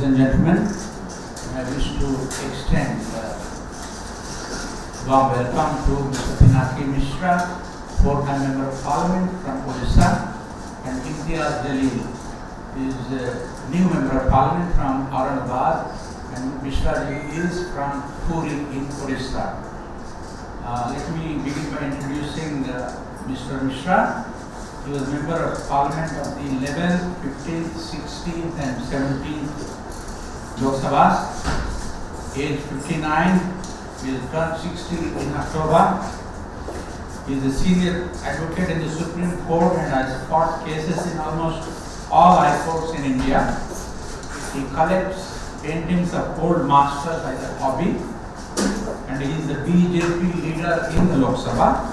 and gentlemen, I wish to extend warm welcome to Mr. Pinaki Mishra, fourth-time Member of Parliament from Odisha, and MPs Look is a new Member of Parliament from Aurangabad, and Mishra ji is from Puri in Odisha. Let me begin by introducing Mr. Mishra. He was Member of Parliament of the 11th, 15th, 16th and 17th Lok Sabhas. Age 59, he will turn 60 in October. He is a senior advocate in the Supreme Court and has fought cases in almost all high courts in India. He collects paintings of old masters as a hobby, and he is the BJP leader in the Lok Sabha.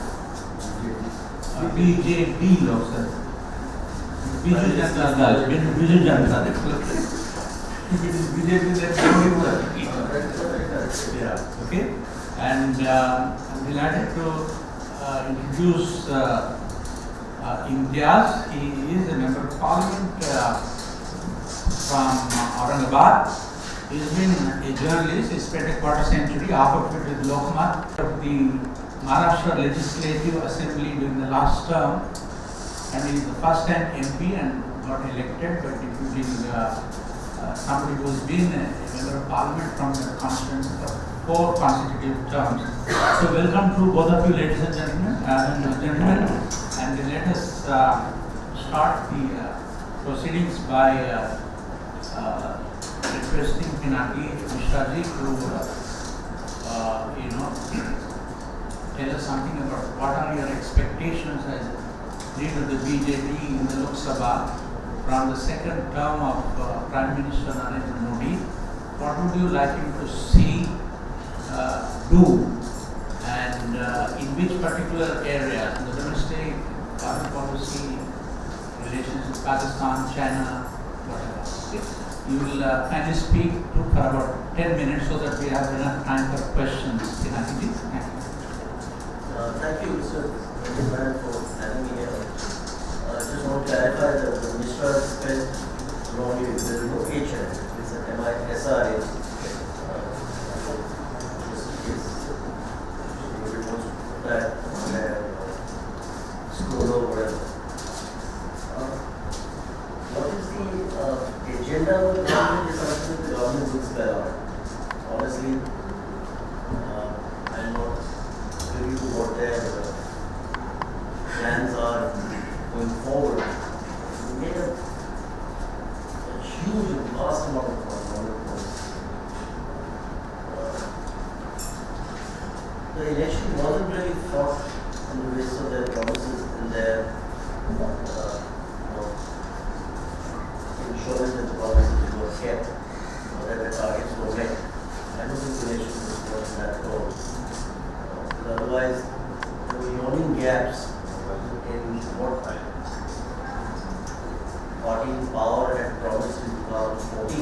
BJP Lok Sabha. Biju Janata Dal. Biju Janata. If it is BJP, then only one. Yeah. Okay. And I'm delighted to introduce Imtiaz. He is a Member of Parliament from Aurangabad. He has been a journalist. He spent a quarter century, half of it with Lokmat, of the Maharashtra Legislative Assembly during the last term, and he is the first time MP and got elected by deputing somebody who has been a Member of Parliament from the constituency for 4 consecutive terms. So welcome to both of you, ladies and gentlemen, and let us start the proceedings by requesting Pinaki Mishra ji to tell us something about what are your expectations as leader of the BJP in the Lok Sabha from the second term of Prime Minister Narendra Modi. What would you like him to see do, and in which particular areas, in the domestic, foreign policy, relations with Pakistan, China, whatever. You will kindly speak for about 10 minutes so that we have enough time for questions. Thank you. Thank you, Mr. President, for having me here. I just want to clarify that the Mishra is spelled wrongly. There is no H in it. It's an M-I-S-R-A. Just in case somebody wants to put that on their scroll or whatever. What is the agenda of the government is something the government will spell out. Honestly, I'm not privy to what their plans are going forward. We made a huge and vast amount of money. The election wasn't really fought on the basis of their promises and their ensuring that the promises were kept or that the targets were met. I don't think the election was that at all. Otherwise, there were yawning gaps in what party in power had promised in 2014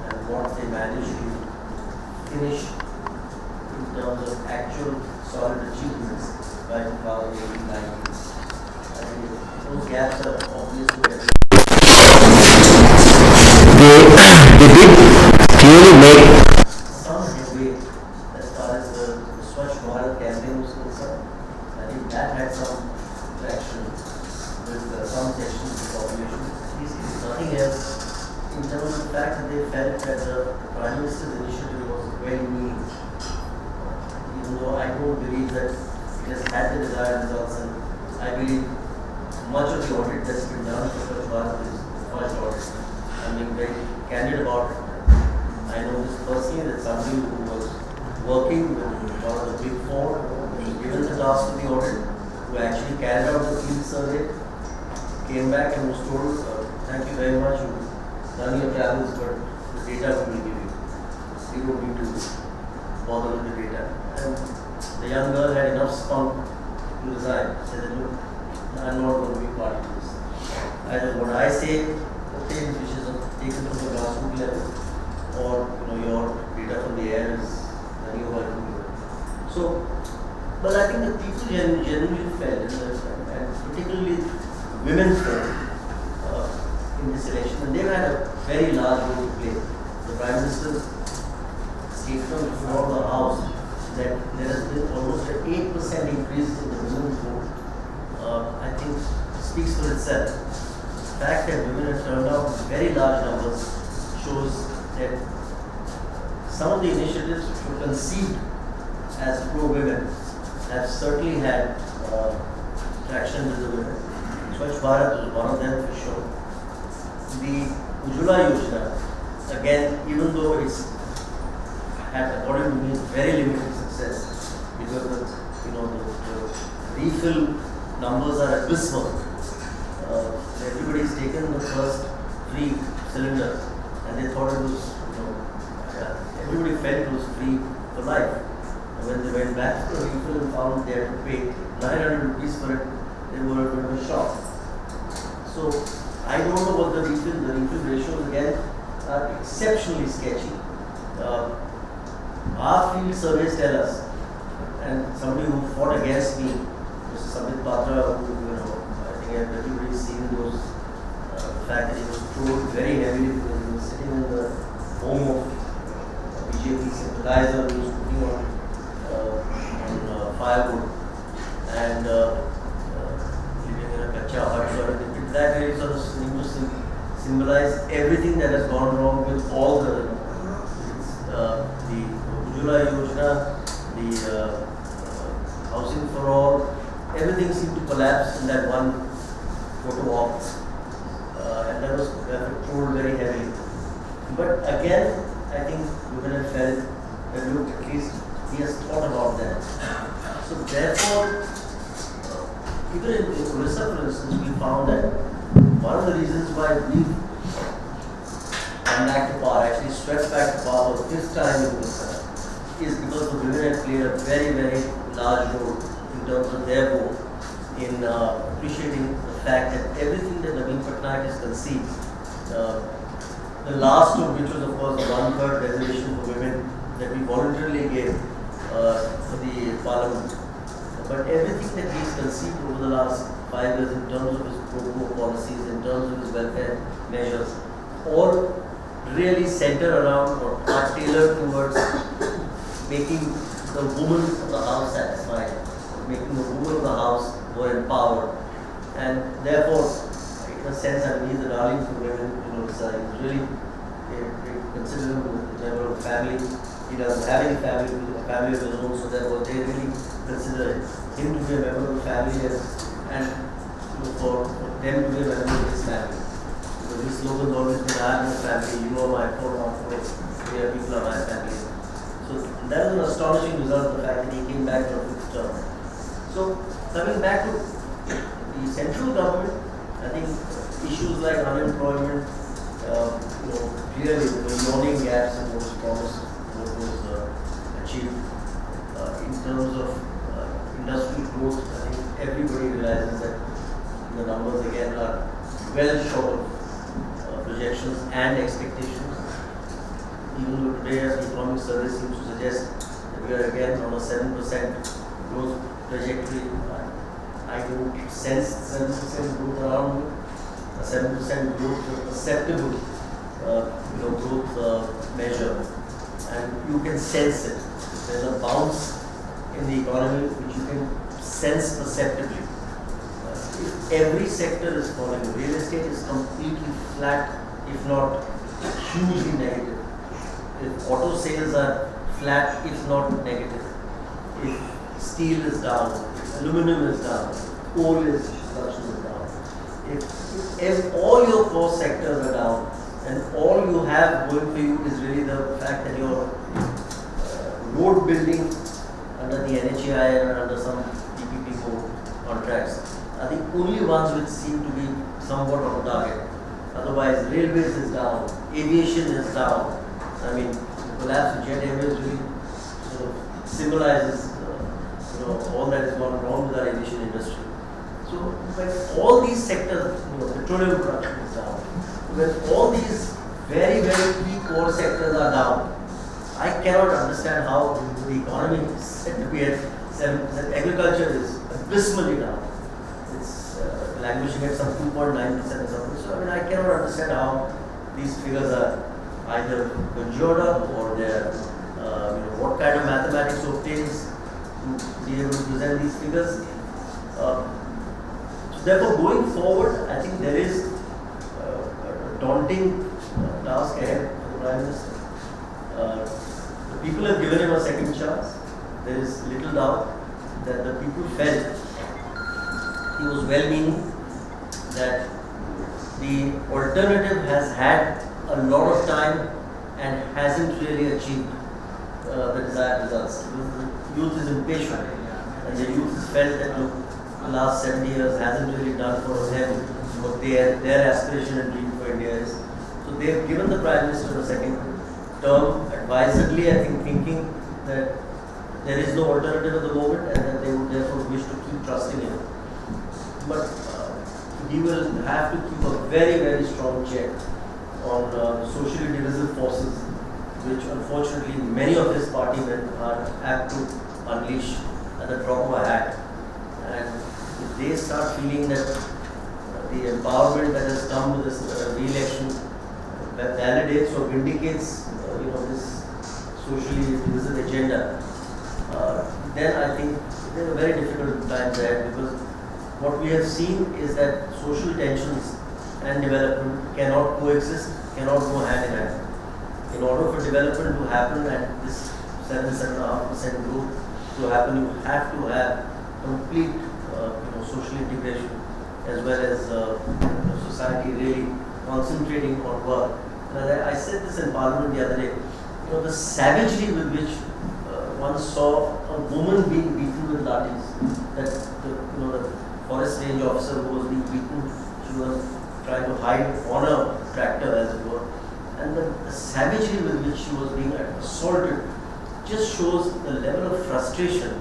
and what they managed to finish in terms of actual solid achievements by 2018-19. I think those gaps are obvious to everyone. They did clearly make some headway as far as the Swachh Bharat campaign was concerned. I think that had some traction with some sections of the population. This is nothing else in terms of the fact that they felt that the Prime Minister's initiative was very mean. Even though I don't believe that it has had the desired results, and I believe much of the audit that's been done for Swachh Bharat is much audit. I'm being very candid about it. I know this personally that somebody who was working with one of the big 4 was given the task of the audit, who actually carried out the field survey, came back and was told, thank you very much, you've done your travels, but the data we will give you. You don't need to bother with the data. And the young girl had enough spunk to resign. She said, look, I'm not going to be part of this. Either what I say, things which is taken from the grassroots level, or your data from the air is the new working. So, but I think the people genuinely felt, and particularly women felt in this election, and they've had a very large role to play. Prime Minister's statement before the House that there has been almost an 8% increase in the women's vote, I think speaks for itself. The fact that women have turned out in very large numbers shows that some of the initiatives which were conceived as pro-women have certainly had traction with the women. Swachh Bharat was one of them for sure. The Ujjwala Yojana, again, even though it's had, according to me, very limited success because the refill numbers are abysmal. Everybody's taken the first free cylinder and they thought it was, everybody felt it was free for life. And when they went back to the refill and found they had to pay 900 rupees for it, they were shocked. So I don't know what the refill ratios again are exceptionally sketchy. Our field surveys tell us, and somebody who fought against me, Mr. Samit Patra, who I think everybody's seen those, the fact that he was trolled very heavily because he was sitting in the home of BJP sympathizer who was cooking on firewood and living in a kacha hut. So that really sort of seems to symbolize everything that has gone wrong with all the Ujjwala Yojana, the housing for all, everything seemed to collapse in that one photo op. And that was trolled very heavily. But again, I think women have felt that look, at least he has thought about that. So therefore, even in Orissa, for instance, we found that one of the reasons why we've come back to power, actually swept back to power for the fifth time in Orissa, is because the women have played a very, very large role in terms of their vote in appreciating the fact that everything that Naveen Patnaik has conceived, the last of which was of course the 1/3 reservation for women that we voluntarily gave for the parliament. But everything that he's conceived over the last 5 years in terms of his pro-poor policies, in terms of his welfare measures, all really center around or are tailored towards making the woman of the house satisfied, making the woman of the house more empowered. And therefore, in a sense, I mean, he's the darling for women. He's really, they consider him a member of the family. He doesn't have any family of his own, so therefore they really consider him to be a member of the family and for them to be a member of his family. Because his slogan has always been, I am a family, you are my here people are my family. So that was an astonishing result of the fact that he came back for a fifth term. So coming back to the central government, I think issues like unemployment, clearly there were yawning gaps in what was promised, what was achieved. In terms of industrial growth, I think everybody realizes that the numbers again are well short of projections and expectations. Even though today, as the economic survey seems to suggest that we are again on a 7% growth trajectory, I don't sense 7% growth around me. A 7% growth is a perceptible growth measure, and you can sense it. There's a bounce in the economy which you can sense perceptibly. If every sector is falling, real estate is completely flat, if not hugely negative. If auto sales are flat, if not negative. If steel is down, if aluminum is down, coal is production is down. If all your core sectors are down, and all you have going for you is really the fact that your road building under the NHAI and under some PPP contracts are the only ones which seem to be somewhat on target. Otherwise, railways is down, aviation is down. I mean, the collapse of Jet Airways really sort of symbolizes, all that has gone wrong with our aviation industry. So, when all these sectors, petroleum production is down, when all these very, very key core sectors are down, I cannot understand how the economy is said to be at 7%. Agriculture is abysmally down. It's languishing at some 2.9% or something. So, I cannot understand how these figures are either conjured up or their what kind of mathematics obtains to be able to present these figures. So therefore, going forward, I think there is a daunting task ahead for the Prime Minister. The people have given him a second chance. There is little doubt that the people felt he was well-meaning, that the alternative has had a lot of time and hasn't really achieved the desired results. The youth is impatient, and the youth has felt that look, the last 70 years hasn't really done for them what their aspiration and dream for India is. So they have given the Prime Minister a second term advisedly, I think, thinking that there is no alternative at the moment and that they would therefore wish to keep trusting him. But he will have to keep a very, very strong check on socially divisive forces, which unfortunately many of his party men are apt to unleash at the drop of a hat. And if they start feeling that the empowerment that has come with this re-election validates or vindicates this socially divisive agenda, then I think there are very difficult times ahead, because what we have seen is that social tensions and development cannot coexist, cannot go hand in hand. In order for development to happen at this 7.5% growth to happen, you have to have complete social integration, as well as society really concentrating on work. And I said this in Parliament the other day, the savagery with which one saw a woman being beaten with lathis, that the forest range officer who was being beaten, she was trying to hide on a tractor, as it were, and the savagery with which she was being assaulted just shows the level of frustration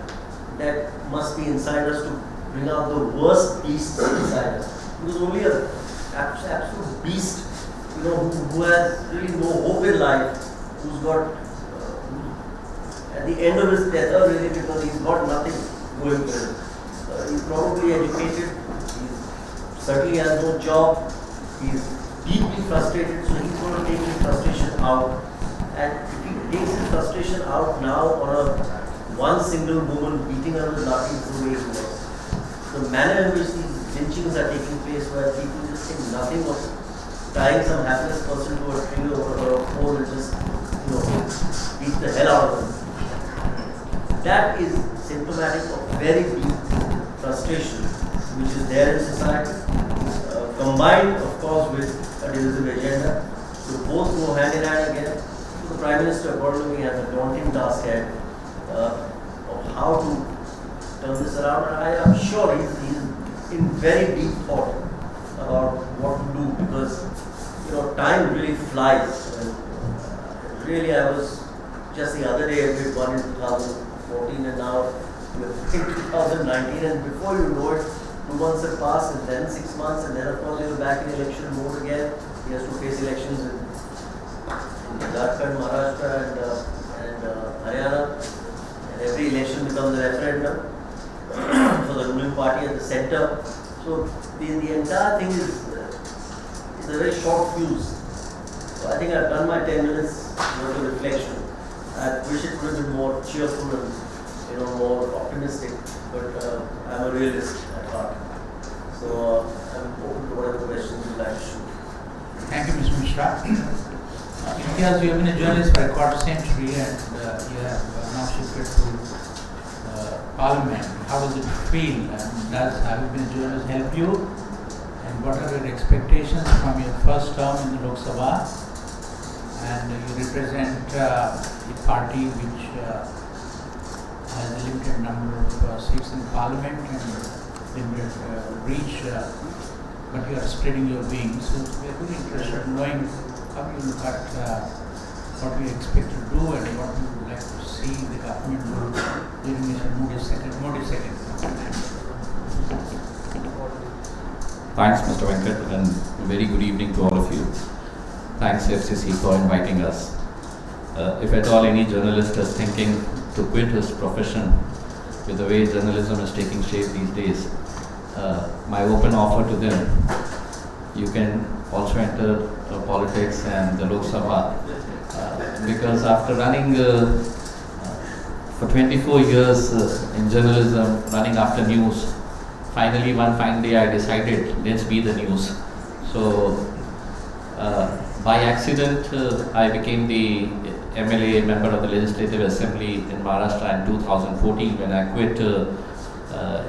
that must be inside us to bring out the worst beasts inside us. Because only an absolute beast, who has really no hope in life, who's got at the end of his tether, really, because he's got nothing going for him. He's probably educated, he certainly has no job, he's deeply frustrated, so he's going to take his frustration out. And if he takes his frustration out now on one single woman beating her with lathis the way he was, the manner in which these lynchings are taking place, where people just think nothing of tying some hapless person to a tree or a pole and just beat the hell out of them. That is symptomatic of very deep frustration which is there in society, combined of course with a divisive agenda. So both go hand in hand again. So the Prime Minister, according to me, has a daunting task ahead of how to turn this around. And I am sure he's in very deep thought about what to do, because time really flies. And really, I was just the other day, we won in 2014, and now we're in 2019, and before you know it, 2 months have passed, and then 6 months, and then of course you're back in election mode again. He has to face elections in Jharkhand, Maharashtra, and Haryana, and every election becomes a referendum for the ruling party at the center. So the entire thing is a very short fuse. So I think I've done my 10 minutes worth of reflection. I wish it would have been more cheerful and more optimistic, but I'm a realist at heart. So I'm open to whatever questions you'd like to shoot. Thank you, Mr. Mishra. Imtiaz, you have been a journalist for a quarter century, and you have now shifted to Parliament. How does it feel? And does having been a journalist help you? And what are your expectations from your first term in the Lok Sabha? And you represent a party which has a limited number of seats in Parliament and limited reach, but you are spreading your wings. So we are very interested in knowing how you look at what you expect to do and what you would like to see the government do during Mr. Modi's second. Thanks, Mr. Venkat, and a very good evening to all of you. Thanks, FCC, for inviting us. If at all any journalist is thinking to quit his profession with the way journalism is taking shape these days, my open offer to them, you can also enter politics and the Lok Sabha because after running for 24 years in journalism, running after news, finally one fine day I decided, let's be the news. So by accident, I became the MLA, member of the Legislative Assembly in Maharashtra in 2014 when I quit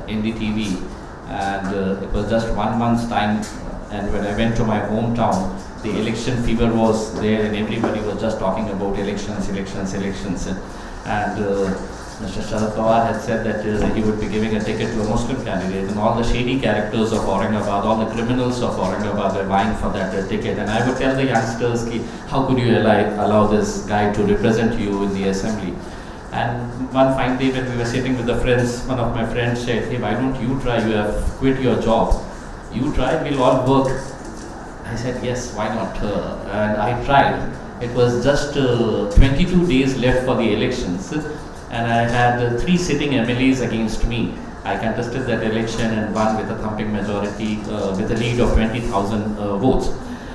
NDTV, and it was just 1 month's time. And when I went to my hometown, the election fever was there, and everybody was just talking about elections. And Mr. Sharad Pawar had said that he would be giving a ticket to a Muslim candidate, and all the shady characters of Aurangabad, all the criminals of Aurangabad were vying for that ticket. And I would tell the youngsters, how could you allow this guy to represent you in the assembly? And one fine day when we were sitting with the friends, one of my friends said, hey, why don't you try? You have quit your job. You try, we'll all work. I said, yes, why not? And I tried. It was just 22 days left for the elections, and I had 3 sitting MLAs against me. I contested that election and won with a thumping majority with a lead of 20,000 votes.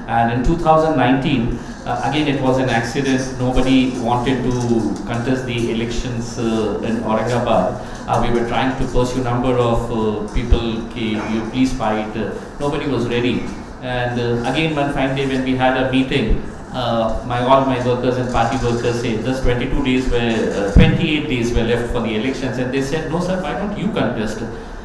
And in 2019, again it was an accident. Nobody wanted to contest the elections in Aurangabad. We were trying to pursue number of people, you please fight. Nobody was ready. And again one fine day when we had a meeting, all my workers and party workers say just 28 days were left for the elections, and they said, no sir, why don't you contest?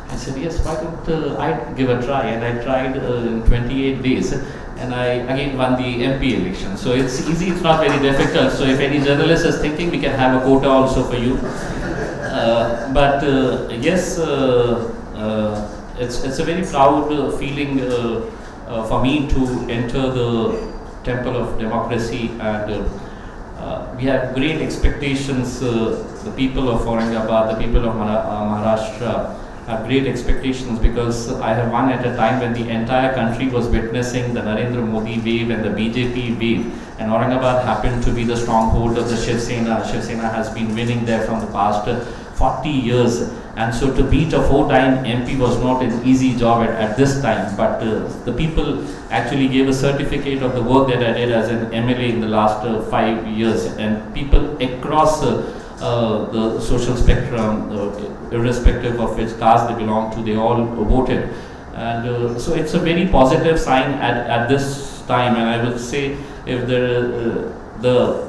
I said, yes, why don't I give a try? And I tried in 28 days, and I again won the MP election. So it's easy, it's not very difficult. So if any journalist is thinking, we can have a quota also for you. Yes, it's a very proud feeling for me to enter the temple of democracy, and we have great expectations. The people of Aurangabad, the people of Maharashtra have great expectations, because I have won at a time when the entire country was witnessing the Narendra Modi wave and the BJP wave, and Aurangabad happened to be the stronghold of the Shiv Sena. Shiv Sena has been winning there from the past 40 years, and so to beat a 4-time MP was not an easy job at this time, but the people actually gave a certificate of the work that I did as an MLA in the last 5 years, and people across the social spectrum, irrespective of which caste they belong to, they all voted. And so it's a very positive sign at this time. And I would say, if the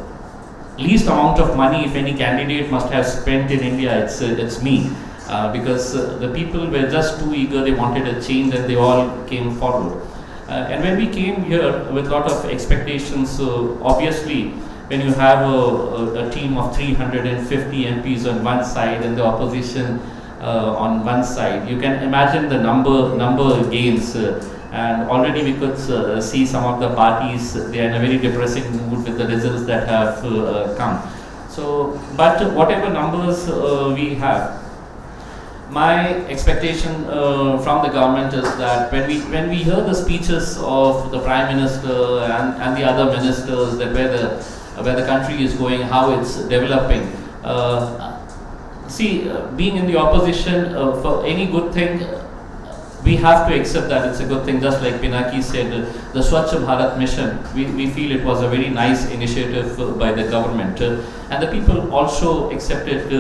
least amount of money, if any candidate must have spent in India, it's me. Because the people were just too eager, they wanted a change, and they all came forward. And when we came here with a lot of expectations, obviously when you have a team of 350 MPs on one side and the opposition on one side, you can imagine the number gains. And already we could see some of the parties, they are in a very depressing mood with the results that have come. So, but whatever numbers we have, my expectation from the government is that when we hear the speeches of the Prime Minister and the other ministers, that where the country is going, how it's developing. Being in the opposition, for any good thing, we have to accept that it's a good thing. Just like Pinaki said, the Swachh Bharat mission, we feel it was a very nice initiative by the government, and the people also accepted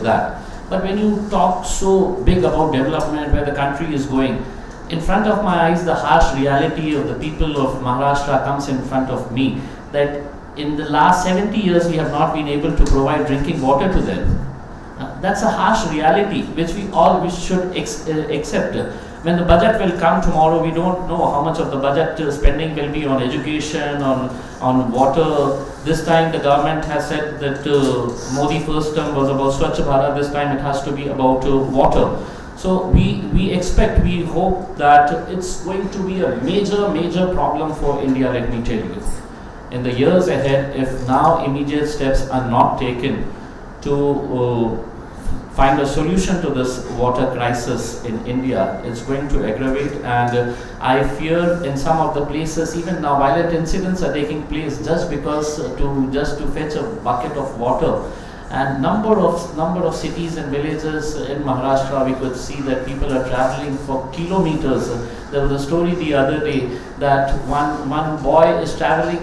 that. But when you talk so big about development, where the country is going, in front of my eyes, the harsh reality of the people of Maharashtra comes in front of me, that in the last 70 years, we have not been able to provide drinking water to them. That's a harsh reality which we should accept. When the budget will come tomorrow, we don't know how much of the budget spending will be on education, on water. This time the government has said that Modi first term was about Swachh Bharat, this time it has to be about water. So we expect, we hope that it's going to be a major problem for India, let me tell you. In the years ahead, if now immediate steps are not taken to find a solution to this water crisis in India, it's going to aggravate. And I fear in some of the places, even now, violent incidents are taking place just to fetch a bucket of water. And number of cities and villages in Maharashtra, we could see that people are traveling for kilometers. There was a story the other day that one boy is traveling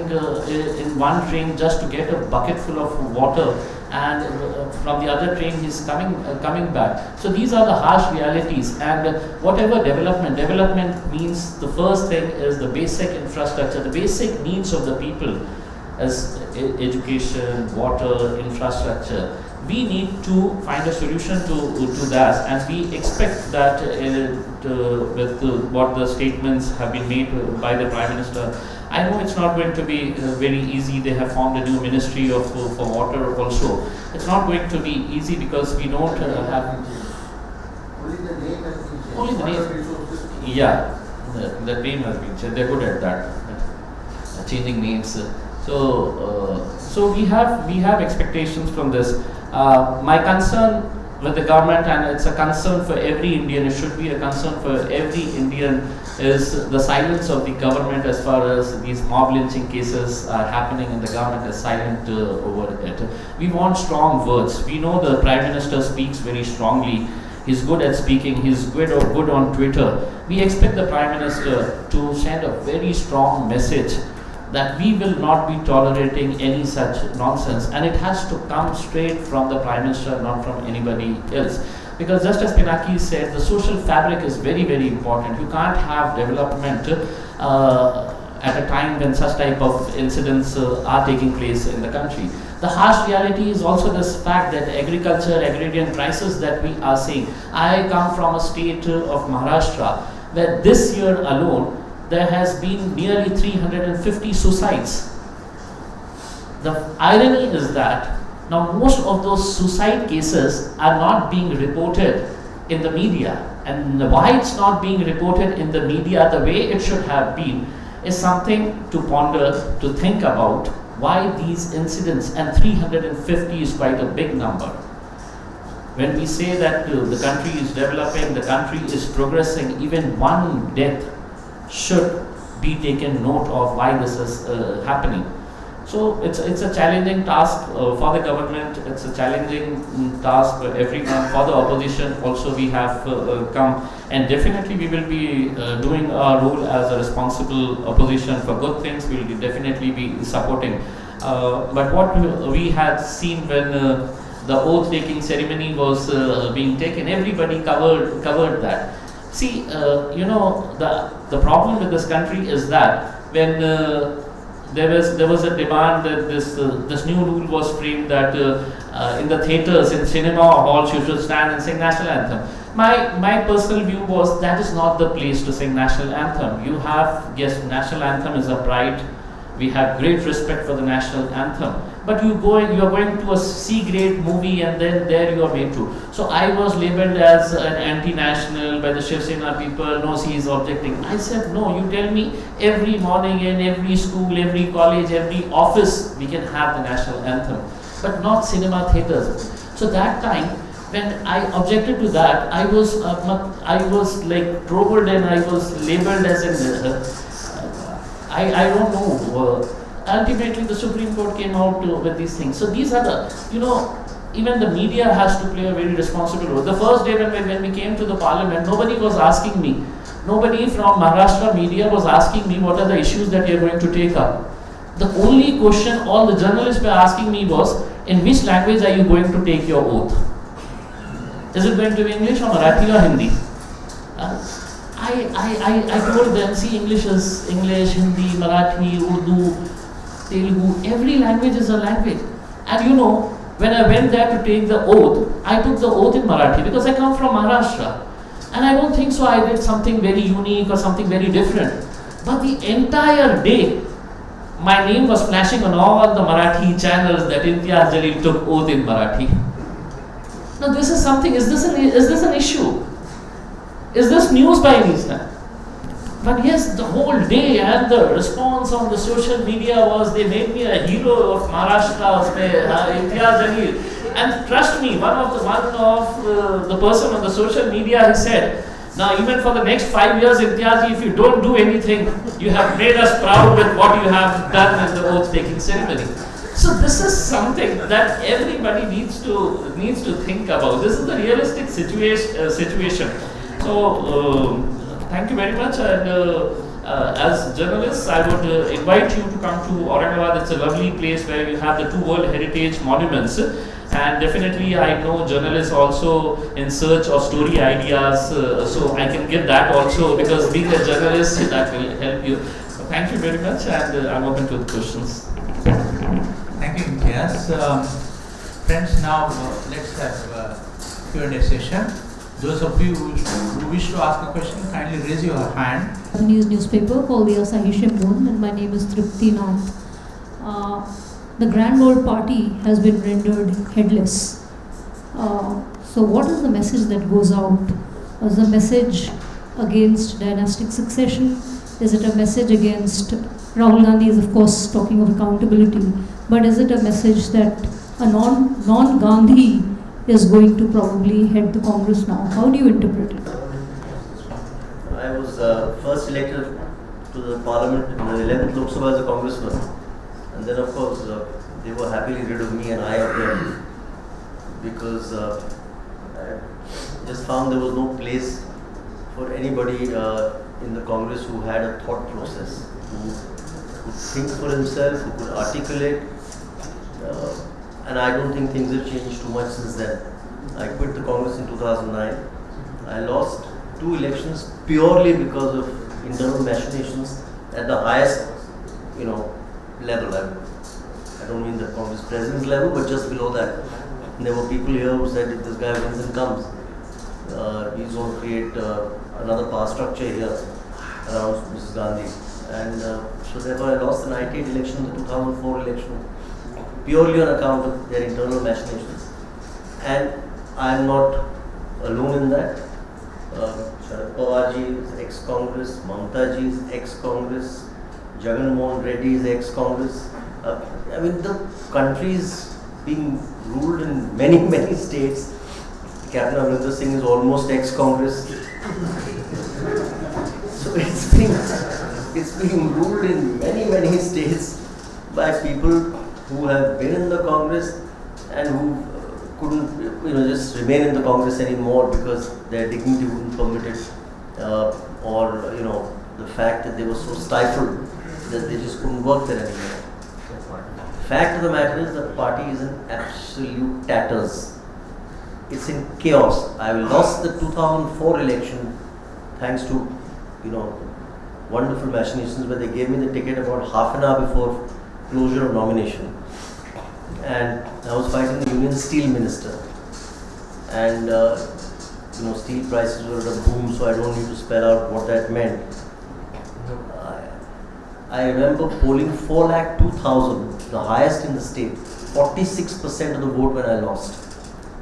in one train just to get a bucket full of water, and from the other train he's coming back. So these are the harsh realities. And whatever development means, the first thing is the basic infrastructure, the basic needs of the people, as education, water, infrastructure. We need to find a solution to that, and we expect that with what the statements have been made by the Prime Minister. I know it's not going to be very easy. They have formed a new ministry for water also. It's not going to be easy because we don't have... Only the name has been changed. Only the name. Water resources. Yeah, the name has been changed. They're good at that, changing names. So we have expectations from this. My concern with the government, and it's a concern for every Indian, it should be a concern for every Indian, is the silence of the government as far as these mob lynching cases are happening, and the government is silent over it. We want strong words. We know the Prime Minister speaks very strongly. He's good at speaking. He's good on Twitter. We expect the Prime Minister to send a very strong message that we will not be tolerating any such nonsense, and it has to come straight from the Prime Minister, not from anybody else. Because just as Pinaki said, the social fabric is very, very important. You can't have development at a time when such type of incidents are taking place in the country. The harsh reality is also this fact that agriculture, agrarian crisis that we are seeing. I come from a state of Maharashtra where this year alone there has been nearly 350 suicides. The irony is that now most of those suicide cases are not being reported in the media, and why it's not being reported in the media the way it should have been is something to ponder, to think about. Why these incidents, and 350 is quite a big number. When we say that the country is developing, the country is progressing, even one death should be taken note of why this is happening. So it's a challenging task for the government. It's a challenging task for everyone. For the opposition also we have come, and definitely we will be doing our role as a responsible opposition for good things. We will definitely be supporting. But what we had seen when the oath-taking ceremony was being taken, everybody covered that. See, the problem with this country is that when there was a demand that this new rule was framed that in the theatres, in cinema halls, you should stand and sing national anthem. My personal view was that is not the place to sing national anthem. Yes, national anthem is a pride. We have great respect for the national anthem. But you are going to a C-grade movie and then there you are made to. So I was labelled as an anti-national by the Shiv Sena people. No, he is objecting. I said, no, you tell me every morning in every school, every college, every office, we can have the national anthem. But not cinema theatres. So that time, when I objected to that, I was like troubled and I was labelled as an I don't know. Ultimately, the Supreme Court came out with these things. So these are the, even the media has to play a very responsible role. The first day when we came to the parliament, nobody was asking me. Nobody from Maharashtra media was asking me what are the issues that you are going to take up. The only question all the journalists were asking me was, in which language are you going to take your oath? Is it going to be English or Marathi or Hindi? I told them, see, English is English, Hindi, Marathi, Urdu, Telugu, every language is a language. And when I went there to take the oath, I took the oath in Marathi because I come from Maharashtra. And I don't think so I did something very unique or something very different. But the entire day, my name was flashing on all the Marathi channels that Imtiaz Jalil took oath in Marathi. Now this is something, is this an issue? Is this news by any chance? But yes, the whole day and the response on the social media was they made me a hero of Maharashtra, Imtiaz Jalil. And trust me, one of the person on the social media, he said, now even for the next 5 years, Imtiaz, if you don't do anything, you have made us proud with what you have done in the oath-taking ceremony. So this is something that everybody needs to think about. This is the realistic situation. So thank you very much. And as journalists, I would invite you to come to Aurangabad. It's a lovely place where you have the two World Heritage Monuments. And definitely, I know journalists also in search of story ideas, so I can give that also, because being a journalist, that will help you. So thank you very much, and I'm open to the questions. Thank you, Imtiaz. Friends, now let's have Q&A session. Those of you who wish to ask a question, kindly raise your hand. A newspaper called the Asahi Shimbun, and my name is Tripti Nath. The Grand Old Party has been rendered headless. So what is the message that goes out? Is a message against dynastic succession? Is it a message against, Rahul Gandhi is of course talking of accountability, but is it a message that a non-Gandhi is going to probably head the Congress now? How do you interpret it? I was first elected to the parliament in the 11th Lok Sabha as a congressman. And then, of course, they were happily rid of me and I of them, because I just found there was no place for anybody in the Congress who had a thought process, who could think for himself, who could articulate. And I don't think things have changed too much since then. I quit the Congress in 2009. I lost 2 elections purely because of internal machinations at the highest, level. I don't mean the Congress president's level, but just below that. And there were people here who said, if this guy wins and comes, he's going to create another power structure here around Mrs. Gandhi. And so therefore I lost the 98 election, the 2004 election, purely on account of their internal machinations. And I am not alone in that. Sharad Pawar ji is ex-Congress, Mamta ji is ex-Congress, Jagan Mohan Reddy is ex-Congress. The country is being ruled in many, many states. Captain Amrinder Singh is almost ex-Congress. So it's being ruled in many, many states by people who have been in the Congress and who couldn't, just remain in the Congress anymore because their dignity wouldn't permit it, or the fact that they were so stifled that they just couldn't work there anymore. Fact of the matter is the party is in absolute tatters. It's in chaos. I lost the 2004 election thanks to, wonderful machinations where they gave me the ticket about half an hour before closure of nomination. And I was fighting the Union Steel Minister. And, steel prices were at a boom, so I don't need to spell out what that meant. I remember polling 4,02,000, the highest in the state, 46% of the vote when I lost.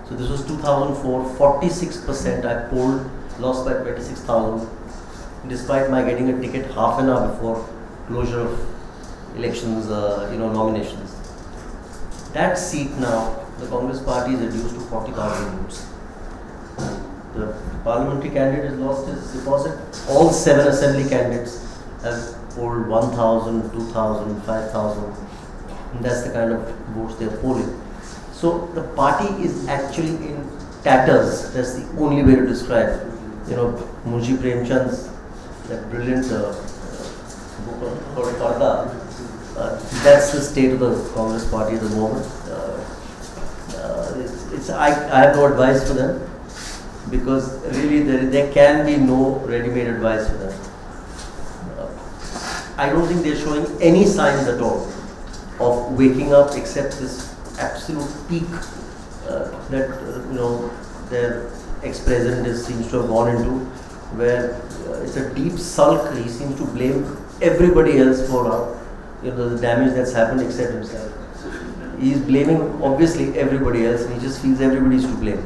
So this was 2004, 46% I polled, lost by 26,000, despite my getting a ticket half an hour before closure of elections, nominations. That seat now, the Congress party is reduced to 40,000 votes. The parliamentary candidate has lost his deposit. All 7 assembly candidates have polled 1,000, 2,000, 5,000. And that's the kind of votes they're polling. So the party is actually in tatters. That's the only way to describe it. Munshi Premchand's that brilliant book called Parda. That's the state of the Congress party at the moment. I have no advice for them, because really there can be no ready-made advice for them. I don't think they're showing any signs at all of waking up, except this absolute peak that their ex-president seems to have gone into, where it's a deep sulk. He seems to blame everybody else for the damage that's happened except himself. He's blaming obviously everybody else, and he just feels everybody's to blame.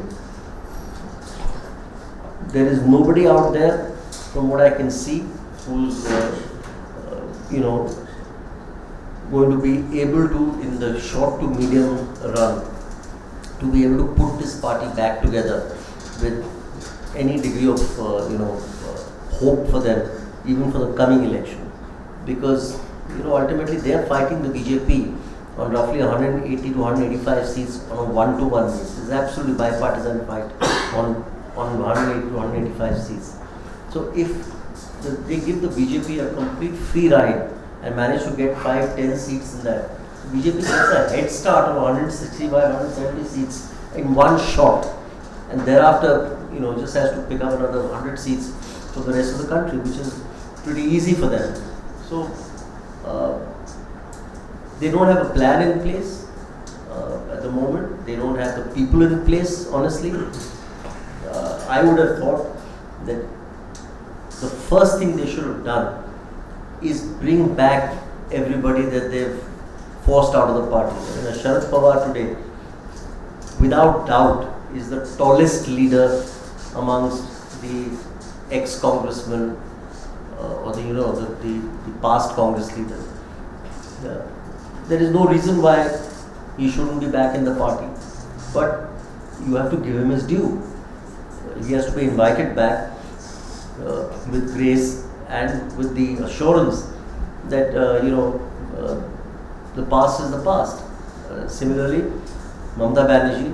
There is nobody out there, from what I can see, who's going to be able to, in the short to medium run, to be able to put this party back together with any degree of hope for them, even for the coming election. Because ultimately they are fighting the BJP on roughly 180 to 185 seats on a one-to-one basis. It's absolutely bipartisan fight on 180 to 185 seats. So if they give the BJP a complete free ride and manage to get 5-10 seats in that, BJP gets a head start of 165, 170 seats in one shot, and thereafter, just has to pick up another 100 seats for the rest of the country, which is pretty easy for them. So they don't have a plan in place at the moment. They don't have the people in place, honestly. I would have thought that the first thing they should have done is bring back everybody that they've forced out of the party. Sharad Pawar today, without doubt, is the tallest leader amongst the ex-congressmen or the past Congress leaders. There is no reason why he shouldn't be back in the party, but you have to give him his due. He has to be invited back with grace and with the assurance that the past is the past. Similarly, Mamata Banerjee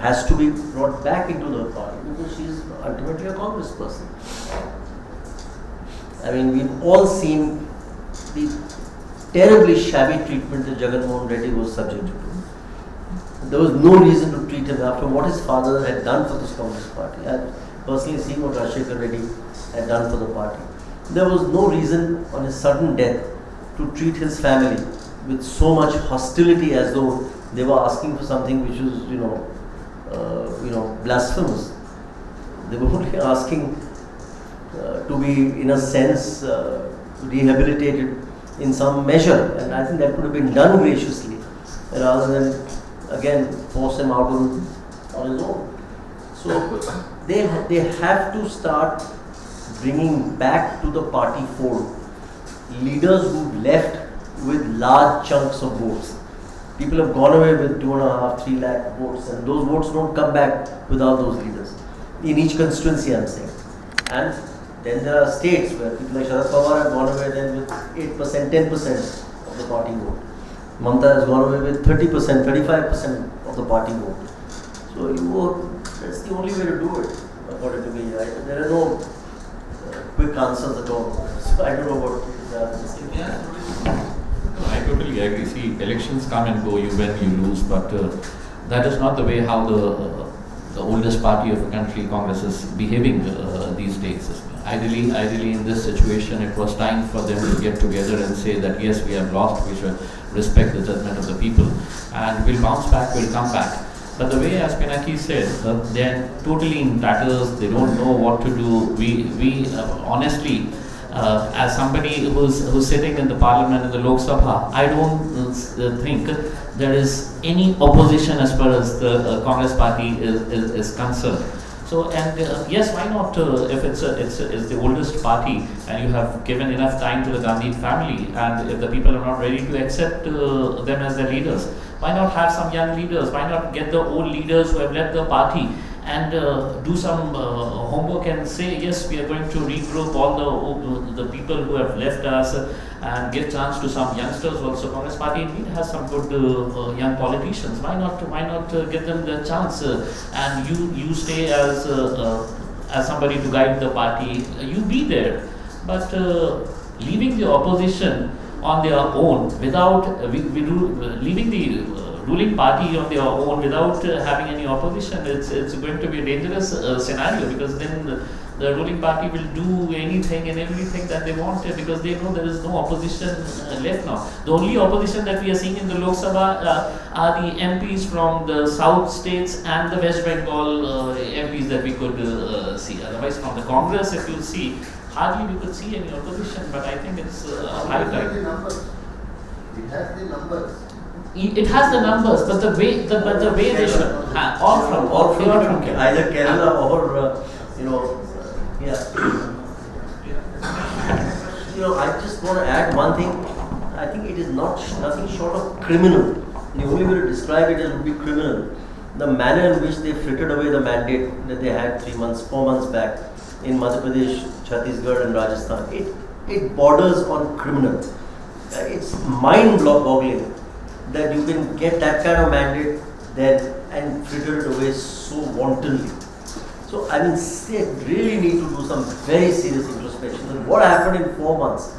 has to be brought back into the party because she is ultimately a Congress person. I mean, we've all seen the terribly shabby treatment that Jagan Mohan Reddy was subjected to. There was no reason to treat him after what his father had done for this Congress party. I had personally seen what Rajshekar Reddy had done for the party. There was no reason on his sudden death to treat his family with so much hostility as though they were asking for something which was, blasphemous. They were only asking to be, in a sense, rehabilitated in some measure, and I think that could have been done graciously rather than again force him out on his own. So they have to start bringing back to the party fold leaders who left with large chunks of votes. People have gone away with 2.5, 3 lakh votes, and those votes don't come back without those leaders. In each constituency, I'm saying. And then there are states where people like Sharad Pawar have gone away then with 8%, 10% of the party vote. Mamata has gone away with 30%, 35% of the party vote. So that's the only way to do it, according to me. There are no quick answers at all. So I don't know what is the answer. I totally agree. See, elections come and go, you win, you lose, but that is not the way how the oldest party of the country, Congress, is behaving these days. Ideally, in this situation, it was time for them to get together and say that yes, we have lost, we should respect the judgment of the people, and we'll bounce back, we'll come back. But the way, as Pinaki said, they're totally in tatters, they don't know what to do. We honestly, as somebody who's sitting in the parliament, in the Lok Sabha, I don't think there is any opposition as far as the Congress party is concerned. So, and yes, why not, if it's the oldest party and you have given enough time to the Gandhi family, and if the people are not ready to accept them as their leaders, why not have some young leaders? Why not get the old leaders who have left the party and do some homework and say, yes, we are going to regroup all the people who have left us and give chance to some youngsters also. Congress party indeed has some good young politicians. Why not give them the chance? And you stay as somebody to guide the party. You be there, but leaving the opposition on their own without leaving the ruling party on their own without having any opposition, it's going to be a dangerous scenario, because then the ruling party will do anything and everything that they want, because they know there is no opposition left now. The only opposition that we are seeing in the Lok Sabha are the MPs from the south states and the West Bengal MPs that we could see. Otherwise, from the Congress, if you see, hardly we could see any opposition. But I think it's high time. It has the numbers. It has the numbers, but the way they should all from either Kerala or yeah. I just want to add one thing. I think it is nothing short of criminal. The only way to describe it would be criminal. The manner in which they frittered away the mandate that they had 4 months back in Madhya Pradesh, Chhattisgarh and Rajasthan. It borders on criminal. It's mind-boggling that you can get that kind of mandate then and fritter it away so wantonly. So I mean, they really need to do some very serious introspection. And what happened in 4 months?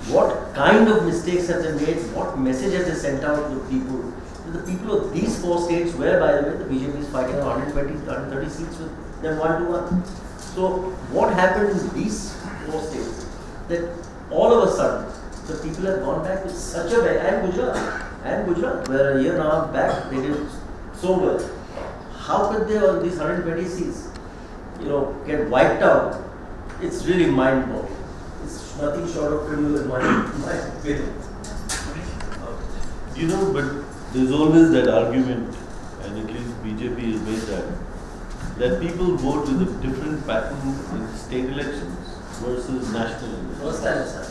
What kind of mistakes have they made? What message have they sent out to the people? To the people of these 4 states where, by the way, the BJP is fighting 120, 130 seats with them 1 to 1. So what happened in these 4 states that all of a sudden the people have gone back with such a way, and Gujarat, where a year and a half back they did so well. How could they on these 120 seats, get wiped out? It's really mind-blowing. It's nothing short of criminal in my opinion. But there's always that argument, and at least BJP has made that people vote with a different pattern in state elections versus national elections. First time, sir.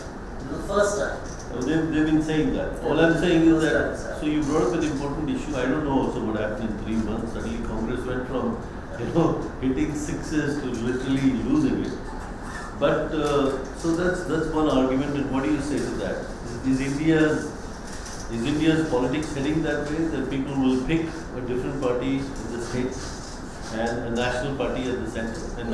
The first time. They've been saying that. All I'm saying is that, so you brought up an important issue. I don't know also what happened in 3 months. Suddenly Congress went from, hitting sixes to literally losing it. But, so that's one argument. And what do you say to that? Is India's politics heading that way, that people will pick a different party in the states and a national party at the center? And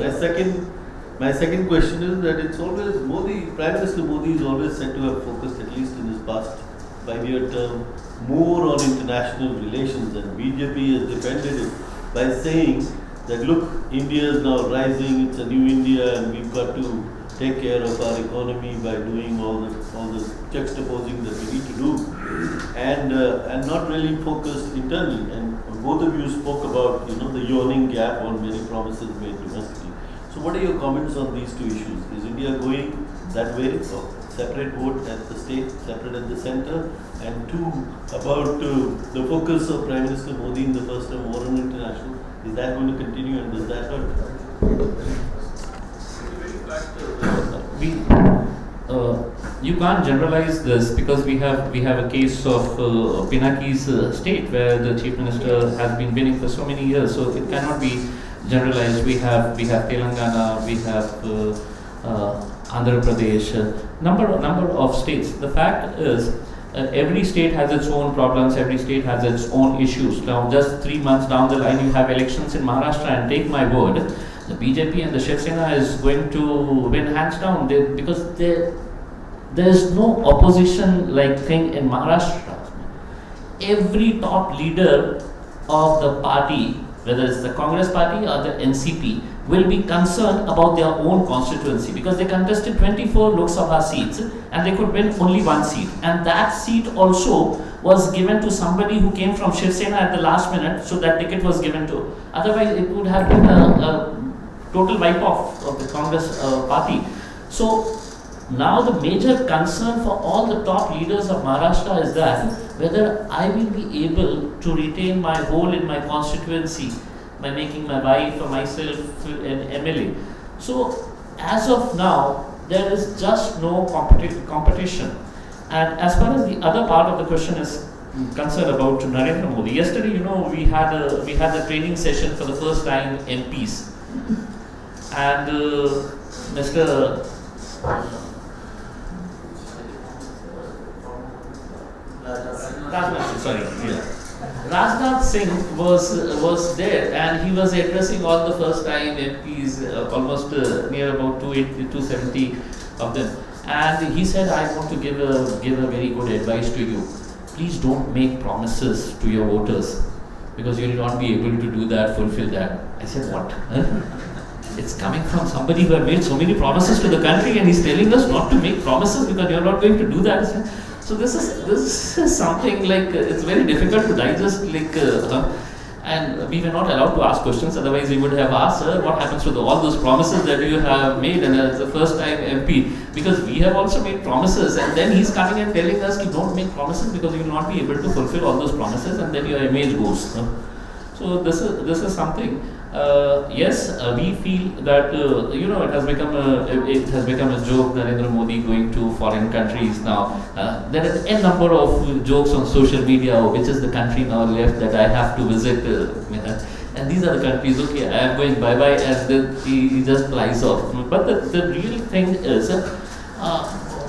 my second question is that it's always Prime Minister Modi is always said to have focused, at least in his past 5-year term, more on international relations, and BJP has defended it by saying that look, India is now rising, it's a new India, and we've got to take care of our economy by doing all the juxtaposing that we need to do, and not really focused internally. And both of you spoke about the yawning gap on many promises made domestically. So what are your comments on these 2 issues? Is India going that way, of separate vote at the state, separate at the center? And 2, about the focus of Prime Minister Modi in the first term more on international. Is that going to continue, and does that hurt? You can't generalize this because we have a case of Pinaki's state where the chief minister has been winning for so many years, so it cannot be generalized. We have Telangana, we have Andhra Pradesh, number of states. The fact is, every state has its own problems, every state has its own issues. Now, just 3 months down the line, you have elections in Maharashtra, and take my word, the BJP and the Shiv Sena is going to win hands down because there is no opposition like thing in Maharashtra. Every top leader of the party, whether it's the Congress party or the NCP, will be concerned about their own constituency because they contested 24 Lok Sabha seats and they could win only 1 seat. And that seat also was given to somebody who came from Shiv Sena at the last minute, so that ticket was given to. Otherwise, it would have been a total wipe-off of the Congress party. So now the major concern for all the top leaders of Maharashtra is that whether I will be able to retain my role in my constituency by making my wife or myself an MLA. So as of now, there is just no competition. And as far as the other part of the question is concerned about Narendra Modi, yesterday, we had a training session for the first time MPs, and Mr. Rajnath Singh was there, and he was addressing all the first time MPs, almost near about 270 of them. And he said, I want to give a very good advice to you. Please don't make promises to your voters, because you will not be able to do that, fulfill that. I said, what? It's coming from somebody who had made so many promises to the country, and he's telling us not to make promises because you're not going to do that. So this is something like it's very difficult to digest. And we were not allowed to ask questions. Otherwise, we would have asked, sir, what happens to all those promises that you have made and as the first time MP? Because we have also made promises, and then he's coming and telling us, don't make promises because you will not be able to fulfill all those promises, and then your image goes. So this is something. Yes, we feel that it has become a joke. Narendra Modi going to foreign countries now. There is a number of jokes on social media. Which is the country now left that I have to visit? And these are the countries. Okay, I am going bye bye, and then he just flies off. But the real thing is,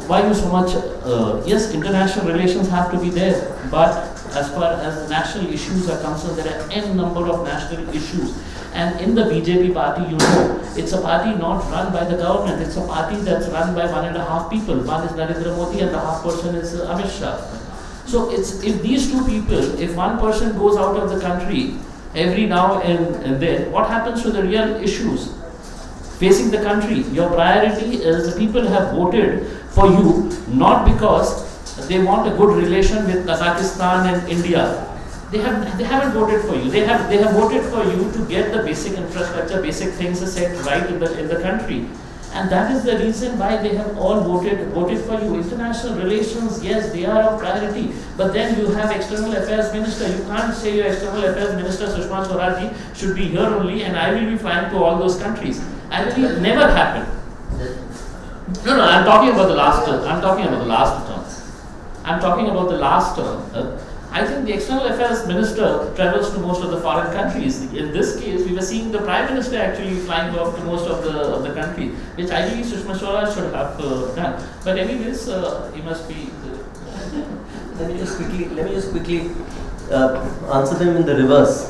why you so much? Yes, international relations have to be there, but as far as the national issues are concerned, there are n number of national issues. And in the BJP party, you know, it's a party not run by the government. It's a party that's run by 1.5 people. One is Narendra Modi and the half person is Amit Shah. So it's, if these two people, if one person goes out of the country every now and then, what happens to the real issues facing the country? Your priority is the people have voted for you not because they want a good relation with Kazakhstan and India. They haven't voted for you. They have voted for you to get the basic infrastructure, basic things set right in the country. And that is the reason why they have all voted for you. International relations, yes, they are of priority. But then you have external affairs minister. You can't say your external affairs minister Sushma Swaraj should be here only and I will be flying to all those countries. I believe it never happened. No, I'm talking about the last term. I'm talking about the last term. I think the external affairs minister travels to most of the foreign countries. In this case, we were seeing the prime minister actually flying off to most of the countries, which I believe Sushma Swaraj should have done. But anyways, he must be. Let me just quickly answer them in the reverse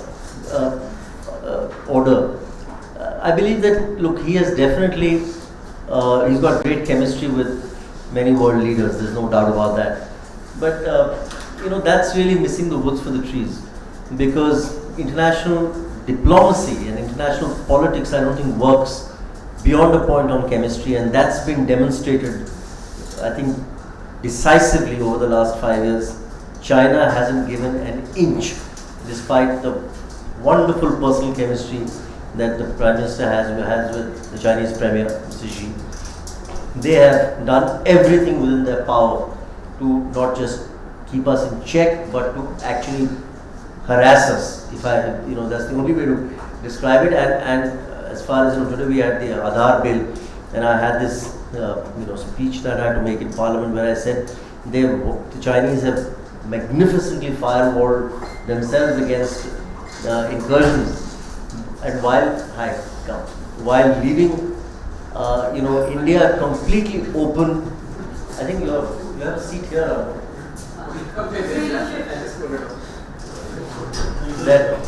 order. I believe that, look, he has definitely he's got great chemistry with many world leaders. There's no doubt about that. But that's really missing the woods for the trees, because international diplomacy and international politics, I don't think, works beyond a point on chemistry, and that's been demonstrated, I think, decisively over the last 5 years. China hasn't given an inch, despite the wonderful personal chemistry that the Prime Minister has with the Chinese Premier, Mr. Xi. They have done everything within their power to not just keep us in check, but to actually harass us. That's the only way to describe it. And as far as today we had the Aadhaar bill, and I had this speech that I had to make in Parliament where I said the Chinese have magnificently firewalled themselves against incursions, and while leaving India completely open. I think you have a seat here. That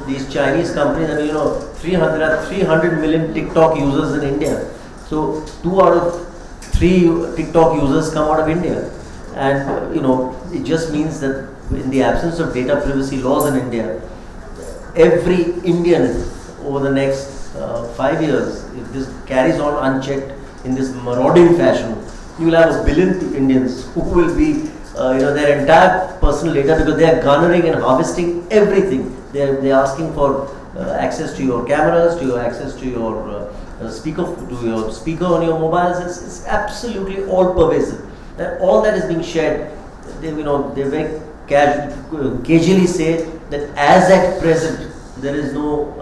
these Chinese companies, 300 million TikTok users in India. So 2 out of 3 TikTok users come out of India, and it just means that in the absence of data privacy laws in India, every Indian over the next 5 years, if this carries on unchecked in this marauding fashion, you will have 1 billion Indians who will be, their entire personal data, because they are garnering and harvesting everything. They are asking for access to your cameras, to your access to your speaker on your mobiles. It's absolutely all pervasive. And all that is being shared. They very casually say that as at present there is no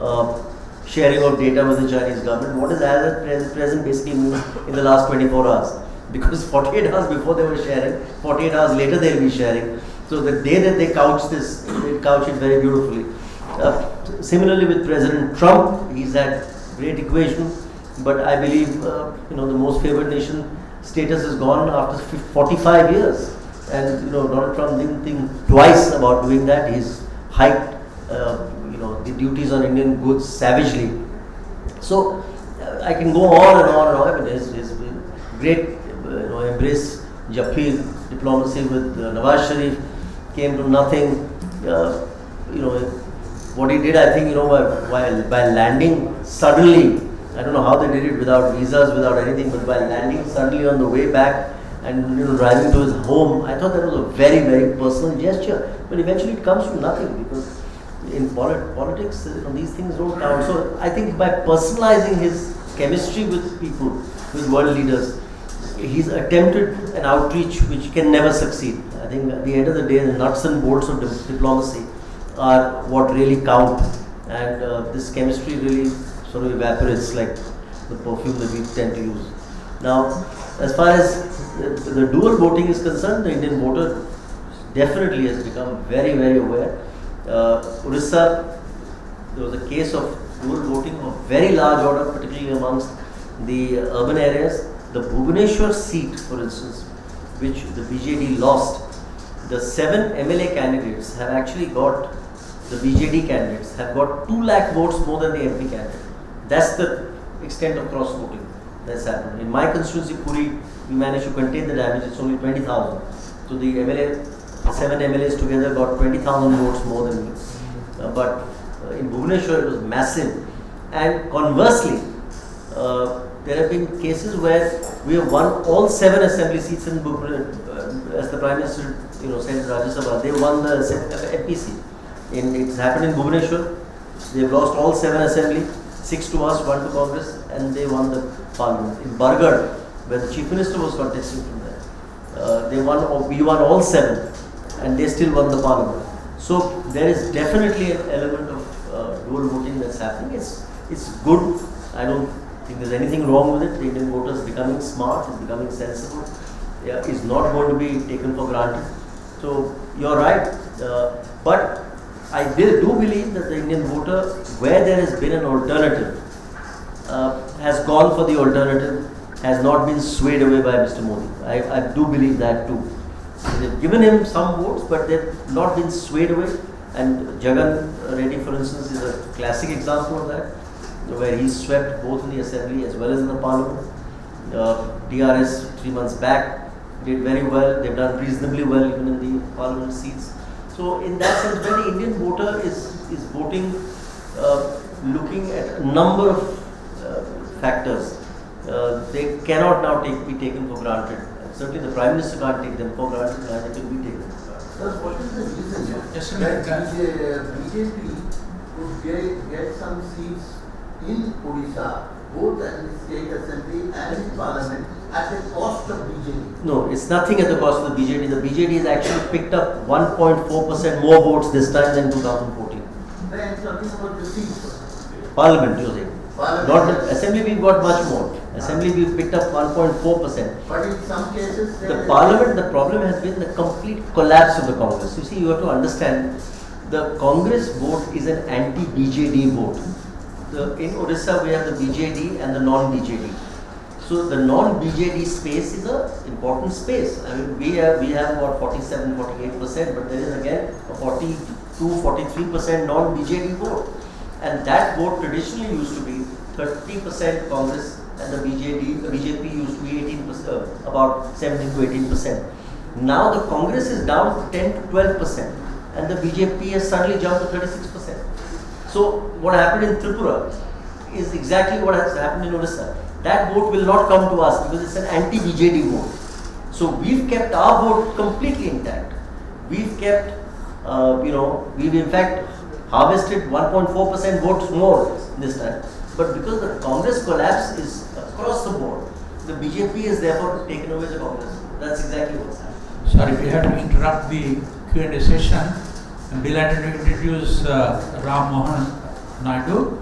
sharing of data with the Chinese government. What does as at present basically mean in the last 24 hours? Because 48 hours before they were sharing, 48 hours later they'll be sharing. So the day that they couch this, they couch it very beautifully. Similarly with President Trump, he's had great equation, but I believe the most favored nation status is gone after 45 years. And Donald Trump didn't think twice about doing that. He's hiked the duties on Indian goods savagely. So I can go on and on and on. I mean, his great embrace Japhi diplomacy with Nawaz Sharif came to nothing. What he did, I think, by landing suddenly, I don't know how they did it without visas, without anything, but by landing suddenly on the way back and driving to his home, I thought that was a very, very personal gesture. But eventually it comes to nothing, because in politics, these things don't count. So I think by personalizing his chemistry with people, with world leaders, he's attempted an outreach which can never succeed. I think at the end of the day, the nuts and bolts of diplomacy are what really count, and this chemistry really sort of evaporates like the perfume that we tend to use. Now, as far as the dual voting is concerned, the Indian voter definitely has become very, very aware. Orissa, there was a case of dual voting of very large order, particularly amongst the urban areas. The Bhubaneswar seat, for instance, which the BJD lost, the 7 MLA candidates have actually got, the BJD candidates have got 2 lakh votes more than the MP candidate. That's the extent of cross voting that's happened. In my constituency, Puri, we managed to contain the damage. It's only 20,000. So the the 7 MLAs together got 20,000 votes more than me. But in Bhubaneswar, it was massive. And conversely, there have been cases where we have won all 7 assembly seats in Bhubaneswar, as the Prime Minister, said in Rajya Sabha. They won the MPC. It's happened in Bhubaneswar. They've lost all 7 assembly, 6 to us, 1 to Congress, and they won the parliament. In Bargarh, where the Chief Minister was contesting from there, we won all 7, and they still won the parliament. So there is definitely an element of dual voting that's happening. It's good. I don't think there's anything wrong with it. The Indian voter is becoming smart, is becoming sensible, is not going to be taken for granted. So you're right, but I do believe that the Indian voter, where there has been an alternative, has gone for the alternative, has not been swayed away by Mr. Modi. I do believe that too. They've given him some votes, but they've not been swayed away. And Jagan Reddy, for instance, is a classic example of that, where he swept both in the assembly as well as in the parliament. DRS 3 months back did very well. They've done reasonably well even in the parliament seats. So in that sense, when the Indian voter is voting, looking at a number of factors, they cannot now be taken for granted. Certainly the Prime Minister can't take them for granted, neither can we take them for granted. Sir, what is the reason Yes, that sir. BJP could get some seats in Odisha, both in the state assembly and in parliament, at the cost of BJP? No, it's nothing at the cost of the BJD. The BJD has actually picked up 1.4% more votes this time than 2014. Then talking about the seats. Parliament, you say. Parliament. Not the assembly, we've got much more. Assembly, we've picked up 1.4%. But in some cases, The parliament, the problem has been the complete collapse of the Congress. You see, you have to understand, the Congress vote is an anti-BJD vote. In Odisha, we have the BJD and the non-BJD. So the non-BJD space is an important space. I mean, we have about 47, 48%, but there is again a 42, 43% non-BJD vote. And that vote traditionally used to be 30% Congress, and the BJP used to be 18%, about 17 to 18%. Now the Congress is down to 10 to 12%, and the BJP has suddenly jumped to 36%. So what happened in Tripura is exactly what has happened in Odisha. That vote will not come to us because it's an anti-BJD vote. So we've kept our vote completely intact. We've kept, we've in fact harvested 1.4% votes more this time. But because the Congress collapse is across the board, the BJP is therefore taken over the Congress. That's exactly what's happening. Sorry, we have to interrupt the Q&A session. I'm delighted to introduce Ram Mohan Naidu.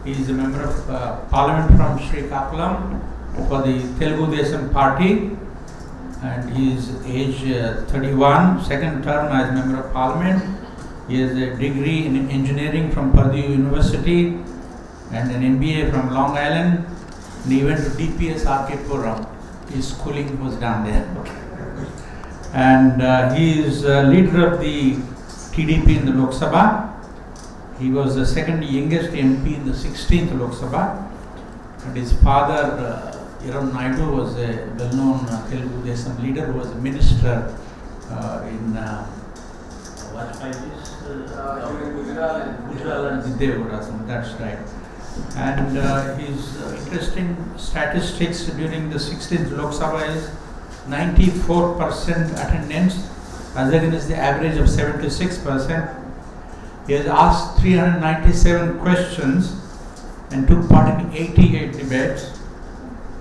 He is a member of Parliament from Srikakulam for the Telugu Desam Party, and he is age 31, second term as member of Parliament. He has a degree in engineering from Purdue University and an MBA from Long Island. And he went to DPS RK Puram. His schooling was down there. And he is leader of the TDP in the Lok Sabha. He was the second youngest MP in the 16th Lok Sabha. And his father, Ram Naidu, was a well-known Telugu Desam leader who was a minister in Gujarat and Vidyavuda, that's right. And his interesting statistics during the 16th Lok Sabha is 94% attendance, as against the average of 76%. He has asked 397 questions and took part in 88 debates,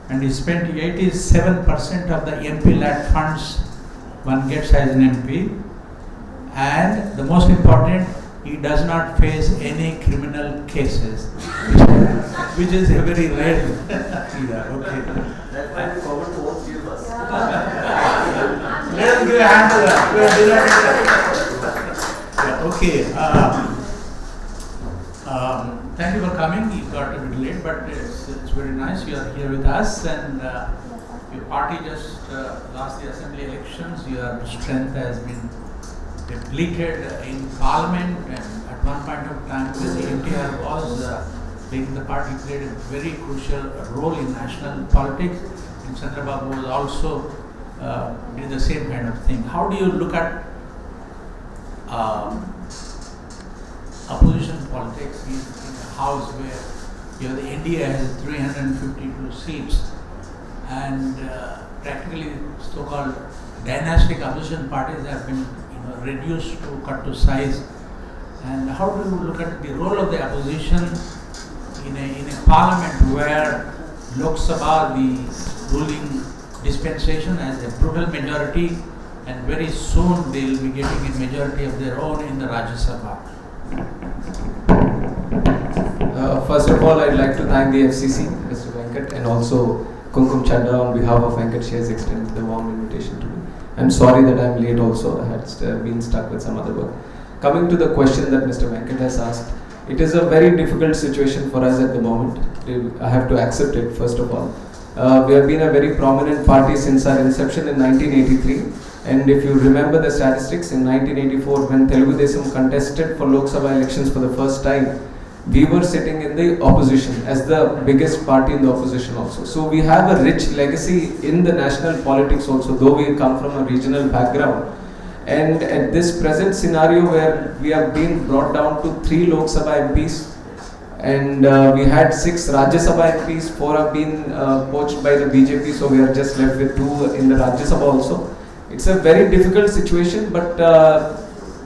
and he spent 87% of the MP-led funds one gets as an MP. And the most important, he does not face any criminal cases, which is a very rare. Okay. That's why we forward to all three of us. Let us give a hand to that. We are delighted. Yeah, okay. Thank you for coming. You got a bit late, but it's very nice you are here with us. And Your party just lost the assembly elections. Your strength has been depleted in parliament, and at one point of time when the NTR was leading the party, played a very crucial role in national politics, and Chandrababu was also did the same kind of thing. How do you look at opposition politics in a house where the NDA has 352 seats and practically so-called dynastic opposition parties have been reduced to cut to size? And how do you look at the role of the opposition in a parliament where Lok Sabha, the ruling dispensation, has a brutal majority, and very soon they will be getting a majority of their own in the Rajya Sabha? First of all, I'd like to thank the FCC, Mr. Venkat, and also Kumkum Chadda on behalf of Venkat Shares extended the warm invitation to me. I'm sorry that I'm late also. I had been stuck with some other work. Coming to the question that Mr. Venkat has asked, it is a very difficult situation for us at the moment. I have to accept it, first of all. We have been a very prominent party since our inception in 1983. And if you remember the statistics, in 1984, when Telugu Desam contested for Lok Sabha elections for the first time, we were sitting in the opposition as the biggest party in the opposition also. So we have a rich legacy in the national politics also, though we come from a regional background. And at this present scenario where we have been brought down to 3 Lok Sabha MPs, and we had 6 Rajya Sabha MPs, 4 have been poached by the BJP, so we are just left with 2 in the Rajya Sabha also. It's a very difficult situation, but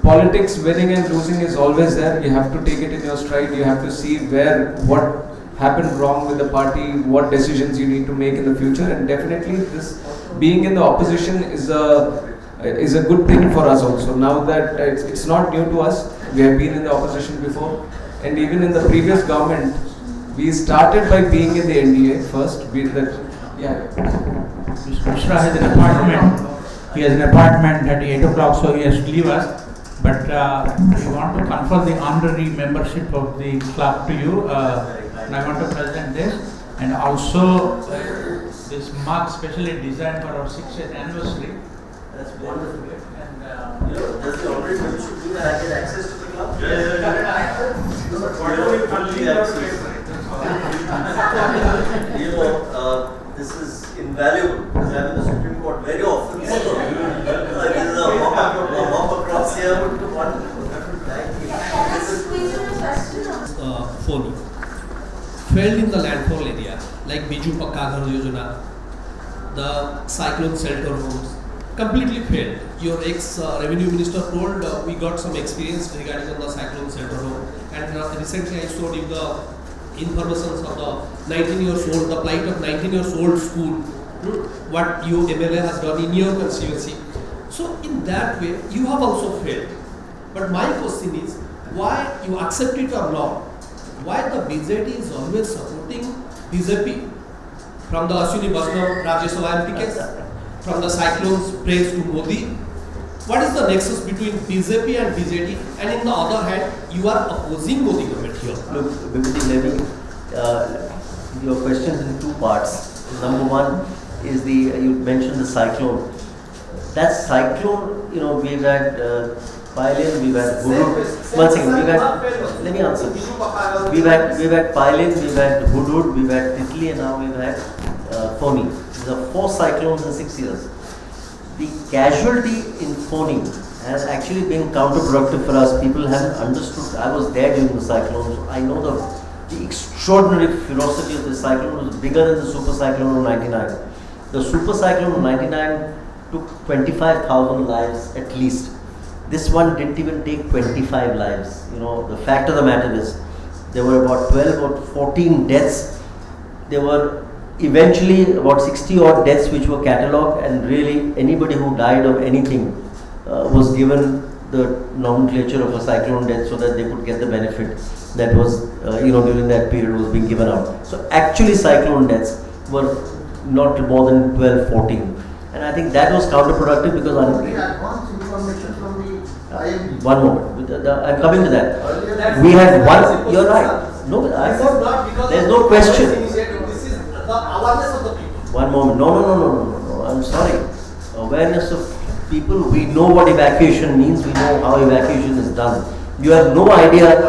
politics, winning and losing is always there. You have to take it in your stride. You have to see what happened wrong with the party, what decisions you need to make in the future, and definitely this being in the opposition is a good thing for us also. Now that it's not new to us, we have been in the opposition before, and even in the previous government, we started by being in the NDA first. Mr. Mishra has an apartment. He has an apartment at 8 o'clock, so he has to leave us. But we want to confer the honorary membership of the club to you. And I want to present this. And also this mug specially designed for our 60th anniversary. That's wonderful. And Does the honorary membership give I get access to the club? This is invaluable because I'm in the Supreme Court very often. So, this is a hop across here would be wonderful. Thank you. Phony. Failed in the landfall area like Biju Pakka Ghar Yojana, the cyclone shelter homes, completely failed. Your ex-revenue minister told we got some experience regarding on the cyclone shelter home, and recently I showed you the information of the 19 years old, the plight of 19 years old school, what you MLA has done in your constituency. So in that way, you have also failed. But my question is, why you accept it or not? Why the BJP is always supporting BJP? From the Ashwini Vaishnav Rajya Sabha MP case, from the cyclones praise to Modi. What is the nexus between BJP and BJD? And in the other hand, you are opposing Modi government here. Look, Vipin, your question is in 2 parts. Number one is you mentioned the cyclone. That cyclone, we've had Pilin, we've had Hudud. One second, let me answer. We've had Pilin, we've had Hudud, we've had Italy, and now we've had Phony. These are 4 cyclones in 6 years. The casualty in Phony has actually been counterproductive for us. People haven't understood. I was there during the cyclone, so I know the extraordinary ferocity of the cyclone was bigger than the super cyclone of 99. The super cyclone of 99 took 25,000 lives at least. This one didn't even take 25 lives. The fact of the matter is, there were about 12 or 14 deaths. There were eventually about 60 odd deaths which were catalogued, and really anybody who died of anything was given the nomenclature of a cyclone death so that they could get the benefit that was, during that period was being given out. So actually cyclone deaths were not more than 12, 14. And I think that was counterproductive because We had advance information from the IMD. One moment, I'm coming to that. We had one, you're right. No, I thought there's no question. The awareness of the people. One moment. No. I'm sorry. Awareness of people. We know what evacuation means. We know how evacuation is done. You have no idea.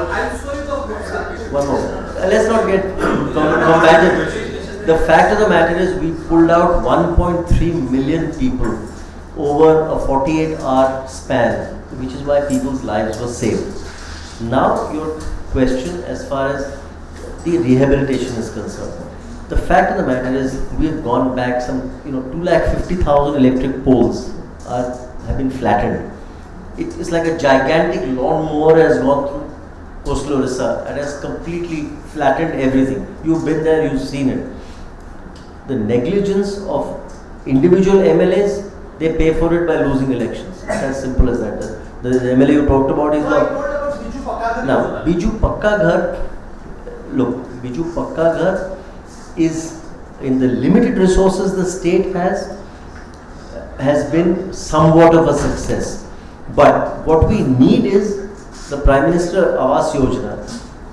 One moment. Let's not get combative. The fact of the matter is, we pulled out 1.3 million people over a 48-hour span, which is why people's lives were saved. Now, your question as far as the rehabilitation is concerned. The fact of the matter is, we have gone back some, 250,000 electric poles have been flattened. It is like a gigantic lawnmower has gone through coastal Orissa and has completely flattened everything. You've been there, you've seen it. The negligence of individual MLAs, they pay for it by losing elections. It's as simple as that. The MLA you talked about is now Biju Pakka Ghar. Look, Biju Pakka Ghar is, in the limited resources the state has been somewhat of a success. But what we need is the Prime Minister Awas Yojana,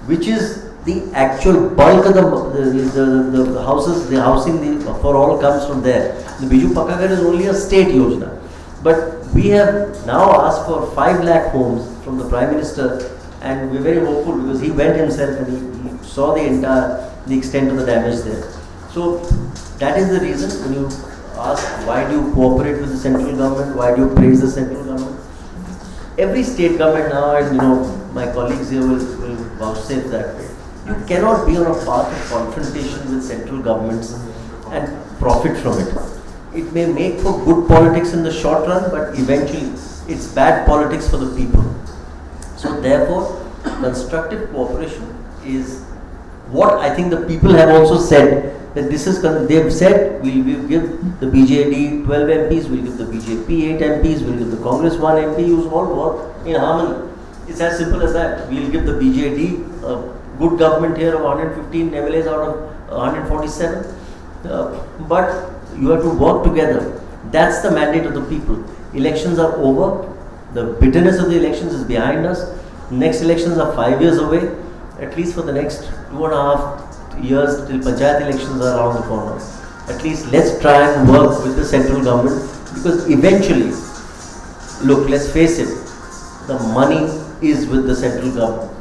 which is the actual bulk of the houses, the housing for all comes from there. The Biju Pakka Ghar is only a state Yojana. But we have now asked for 5 lakh homes from the Prime Minister, and we're very hopeful because he went himself and he saw the extent of the damage there. So that is the reason when you ask why do you cooperate with the central government, why do you praise the central government? Every state government now, and my colleagues here will vouchsafe that you cannot be on a path of confrontation with central governments and profit from it. It may make for good politics in the short run, but eventually it's bad politics for the people. So therefore, constructive cooperation is what I think the people have also said, that this is, they've said we will give the BJD 12 MPs, we'll give the BJP 8 MPs, we'll give the Congress 1 MP, who's all work in harmony. It's as simple as that. We'll give the BJD a good government here of 115 MLAs out of 147. But you have to work together. That's the mandate of the people. Elections are over. The bitterness of the elections is behind us. Next elections are 5 years away. At least for the next 2.5 years till Panchayat elections are around the corner. At least let's try and work with the central government, because eventually, look, let's face it, the money is with the central government.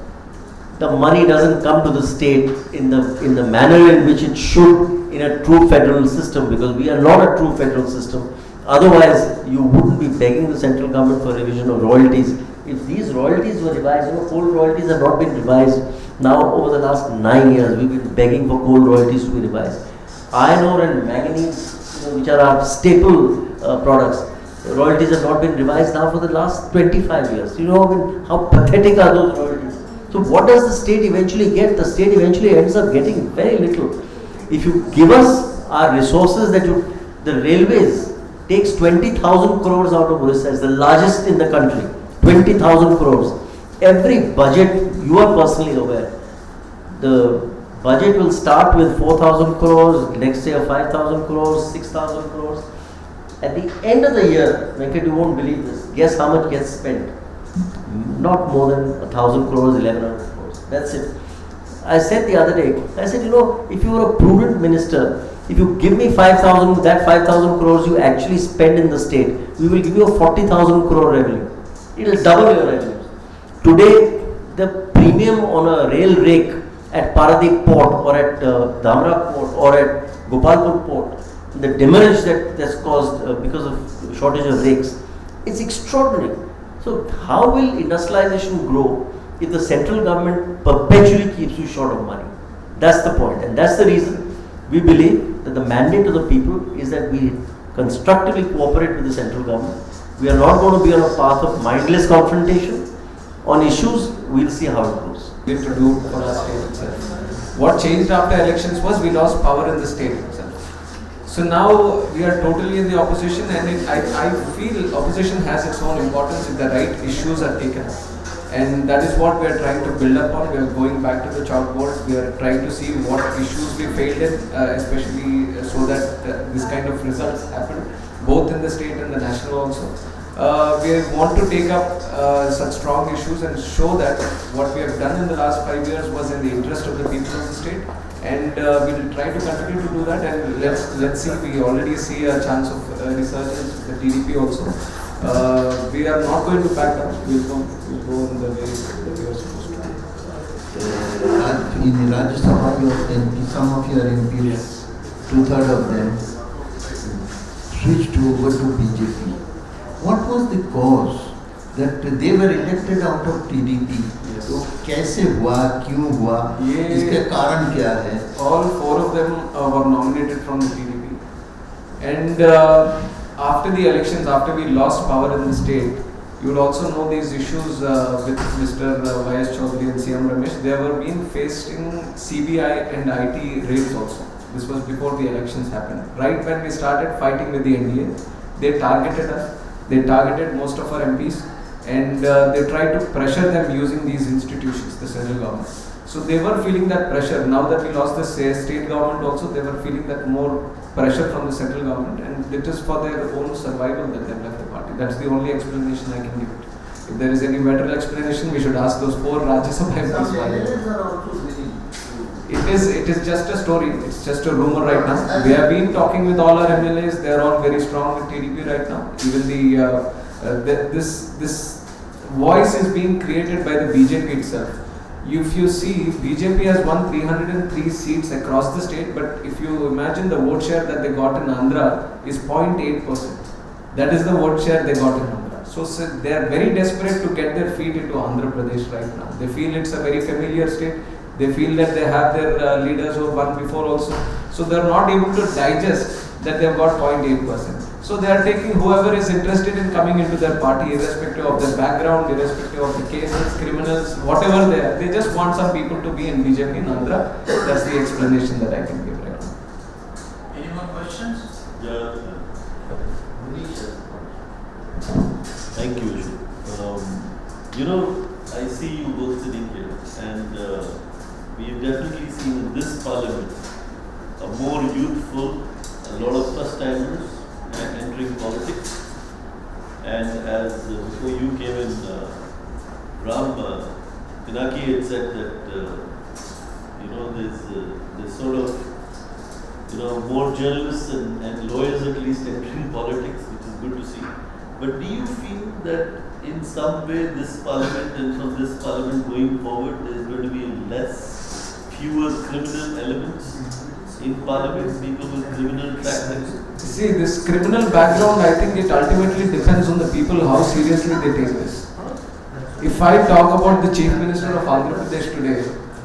The money doesn't come to the state in the manner in which it should in a true federal system, because we are not a true federal system. Otherwise, you wouldn't be begging the central government for revision of royalties. If these royalties were revised, coal royalties have not been revised now over the last 9 years. We've been begging for coal royalties to be revised. Iron ore and manganese, which are our staple products, royalties have not been revised now for the last 25 years. How pathetic are those royalties? So what does the state eventually get? The state eventually ends up getting very little. If you give us our resources, the railways takes 20,000 crores out of Orissa. It's the largest in the country. 20,000 crores. Every budget, you are personally aware, the budget will start with 4,000 crores, next year 5,000 crores, 6,000 crores. At the end of the year, Venkat, you won't believe this, guess how much gets spent? Not more than 1,000 crores, 1,100 crores. That's it. I said the other day, if you were a prudent minister, if you give me 5,000, that 5,000 crores you actually spend in the state, we will give you a 40,000 crore revenue. It will double your revenues. Today, the premium on a rail rake at Paradip Port or at Dhamra Port or at Gopalpur Port, the demurrage that's caused because of shortage of rakes, it's extraordinary. So how will industrialization grow if the central government perpetually keeps you short of money? That's the point, and that's the reason we believe that the mandate of the people is that we constructively cooperate with the central government. We are not going to be on a path of mindless confrontation. On issues, we'll see how it goes. To do for our state itself. What changed after elections was we lost power in the state itself. So now we are totally in the opposition, and I feel opposition has its own importance if the right issues are taken up. And that is what we are trying to build up on. We are going back to the chalkboard. We are trying to see what issues we failed in, especially so that this kind of results happen, both in the state and the national also. we want to take up such strong issues and show that what we have done in the last 5 years was in the interest of the people of the state, and we will try to continue to do that. And let's see, we already see a chance of resurgence with the TDP also. We are not going to back down. We'll go in the way that we are supposed to. In Rajya Sabha, your MP, some of your MPs, 2/3 of them, switched over to BJP. What was the cause that they were elected out of TDP? तो कैसे हुआ, क्यों हुआ, इसका कारण क्या है? All 4 of them were nominated from the TDP, and after the elections, after we lost power in the state, you will also know these issues with Mr. Y.S. Chaudhary and CM Ramesh. They were being facing CBI and IT raids also. This was before the elections happened. Right when we started fighting with the NDA, they targeted us. They targeted most of our MPs, and they tried to pressure them using these institutions, the central government. So they were feeling that pressure. Now that we lost the state government also, they were feeling that more pressure from the central government, and it is for their own survival that they left the party. That's the only explanation I can give it. If there is any better explanation, we should ask those 4 Rajya Sabha MPs. Some MLAs are also willing. It is just a story. It's just a rumor right now. We have been talking with all our MLAs. They are all very strong with TDP right now. Even this voice is being created by the BJP itself. If you see, BJP has won 303 seats across the state, but if you imagine the vote share that they got in Andhra is 0.8%. That is the vote share they got in Andhra. So they are very desperate to get their feet into Andhra Pradesh right now. They feel it's a very familiar state. They feel that they have their leaders who have won before also. So they are not able to digest that they have got 0.8%. So they are taking whoever is interested in coming into their party, irrespective of their background, irrespective of the cases, criminals, whatever they are. They just want some people to be in BJP in Andhra. That's the explanation that I can give right now. Any more questions? Yeah. Thank you, Vishu. I see you both sitting here, and we have definitely seen in this parliament a more youthful, a lot of first-timers entering politics. And as before you came in, Ram Pinaki had said that there's sort of more journalists and lawyers at least entering politics, which is good to see. But do you feel that in some way this parliament and from this parliament going forward there is going to be fewer criminal elements in parliament, people with criminal track records? See, this criminal background, I think it ultimately depends on the people how seriously they take this. If I talk about the Chief Minister of Andhra Pradesh today,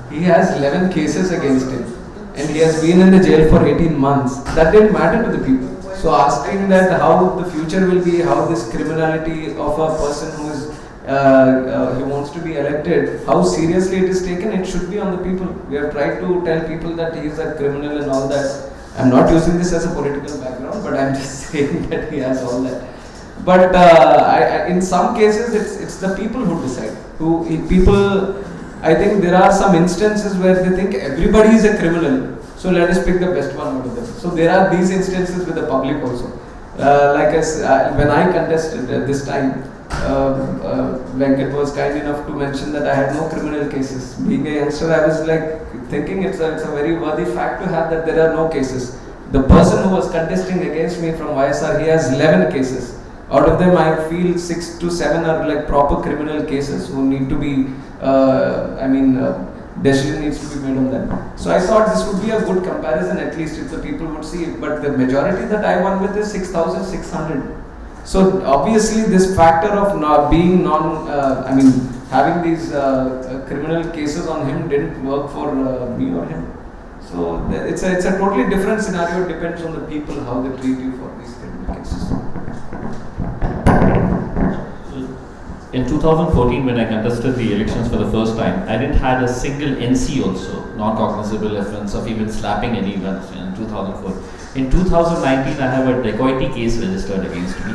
he has 11 cases against him and he has been in the jail for 18 months. That didn't matter to the people. So asking that how the future will be, how this criminality of a person who is he wants to be elected, how seriously it is taken, it should be on the people. We have tried to tell people that he is a criminal and all that. I'm not using this as a political background, but I'm just saying that he has all that. But in some cases, it's the people who decide. I think there are some instances where they think everybody is a criminal, so let us pick the best one out of them. So there are these instances with the public also. When I contested this time, Venkat was kind enough to mention that I had no criminal cases. Being a youngster, I was thinking it's a very worthy fact to have that there are no cases. The person who was contesting against me from YSR, he has 11 cases. Out of them, I feel 6 to 7 are proper criminal cases who need to be, decision needs to be made on them. So I thought this would be a good comparison, at least if the people would see it. But the majority that I won with is 6,600. So obviously this factor of having these criminal cases on him didn't work for me or him. So it's a totally different scenario. It depends on the people how they treat you for these criminal cases. In 2014, when I contested the elections for the first time, I didn't have a single NC also, non-cognizable offence of even slapping anyone in 2004. In 2019, I have a dacoity case registered against me.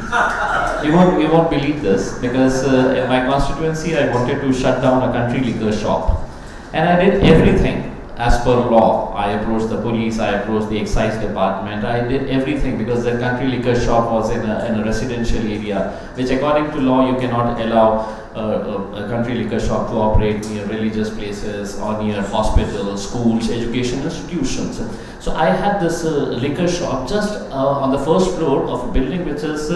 You won't believe this, because in my constituency, I wanted to shut down a country liquor shop. And I did everything. as per law. I approached the police, I approached the excise department, I did everything because the country liquor shop was in a residential area, which according to law you cannot allow a country liquor shop to operate near religious places or near hospitals, schools, education institutions. So I had this liquor shop just on the first floor of a building which is,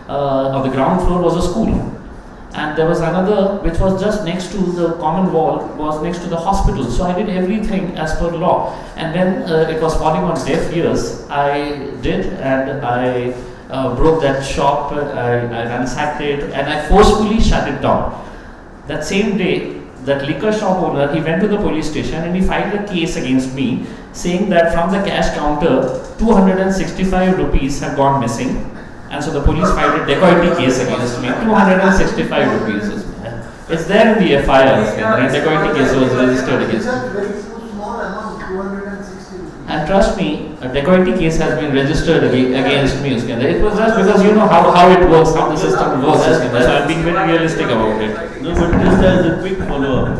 on the ground floor was a school. And there was another which was just next to the common wall, was next to the hospital. So I did everything as per law. And when it was falling on deaf ears, I did, and I broke that shop, I ransacked it, and I forcefully shut it down. That same day, that liquor shop owner, he went to the police station and he filed a case against me, saying that from the cash counter, 265 rupees have gone missing. And so the police filed a dacoity case against me, 265 rupees. It's there in the FIR, and dacoity case was registered against me. Very small amount, 260 rupees. And trust me, a dacoity case has been registered against me. It was just because you know how it works, how the system works. So I'm being very realistic about it. No, but just as a quick follow-up,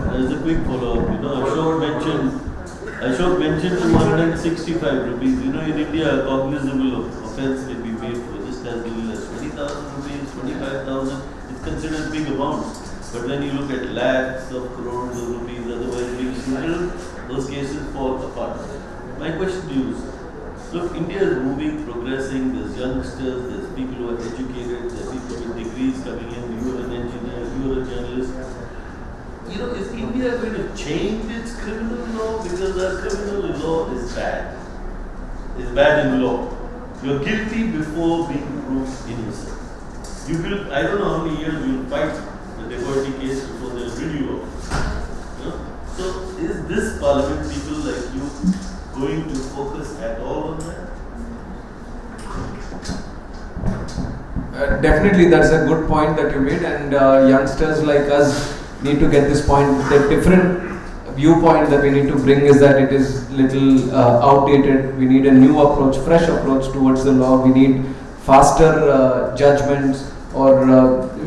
Ashok mentioned 265 rupees. You know, in India, a cognizable offence can be paid for just as little as 20,000 rupees, 25,000. It's considered big amounts. But when you look at lakhs of crores of rupees, otherwise being swindled, those cases fall apart. My question to you is, look, India is moving, progressing, there's youngsters, there's people who are educated, there's people with degrees coming in, you're an engineer, you're a journalist. You know, is India going to change its criminal law? Because our criminal law is bad. It's bad in law. You're guilty before being proved innocent. You will, I don't know how many years you'll fight the dacoity case before they'll rid you of. You know? So is this parliament, people like you, going to focus at all on that? Definitely, that's a good point that you made, and youngsters like us need to get this point. The different viewpoint that we need to bring is that it is little outdated. We need a new approach, fresh approach towards the law. We need faster judgments, or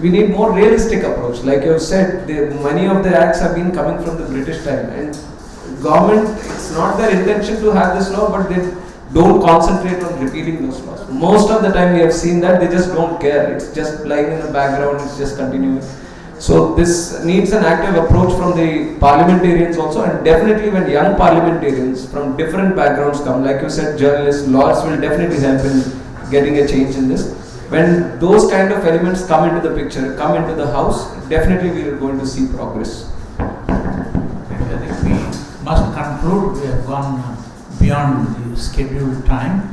we need more realistic approach. Like you have said, many of the acts have been coming from the British time, and government, it's not their intention to have this law, but they don't concentrate on repealing those laws. Most of the time we have seen that they just don't care. It's just lying in the background, it's just continuing. So this needs an active approach from the parliamentarians also, and definitely when young parliamentarians from different backgrounds come, like you said, journalists, lawyers will definitely help in getting a change in this. When those kind of elements come into the picture, come into the house, definitely we are going to see progress. I think we must conclude. We have gone beyond the scheduled time.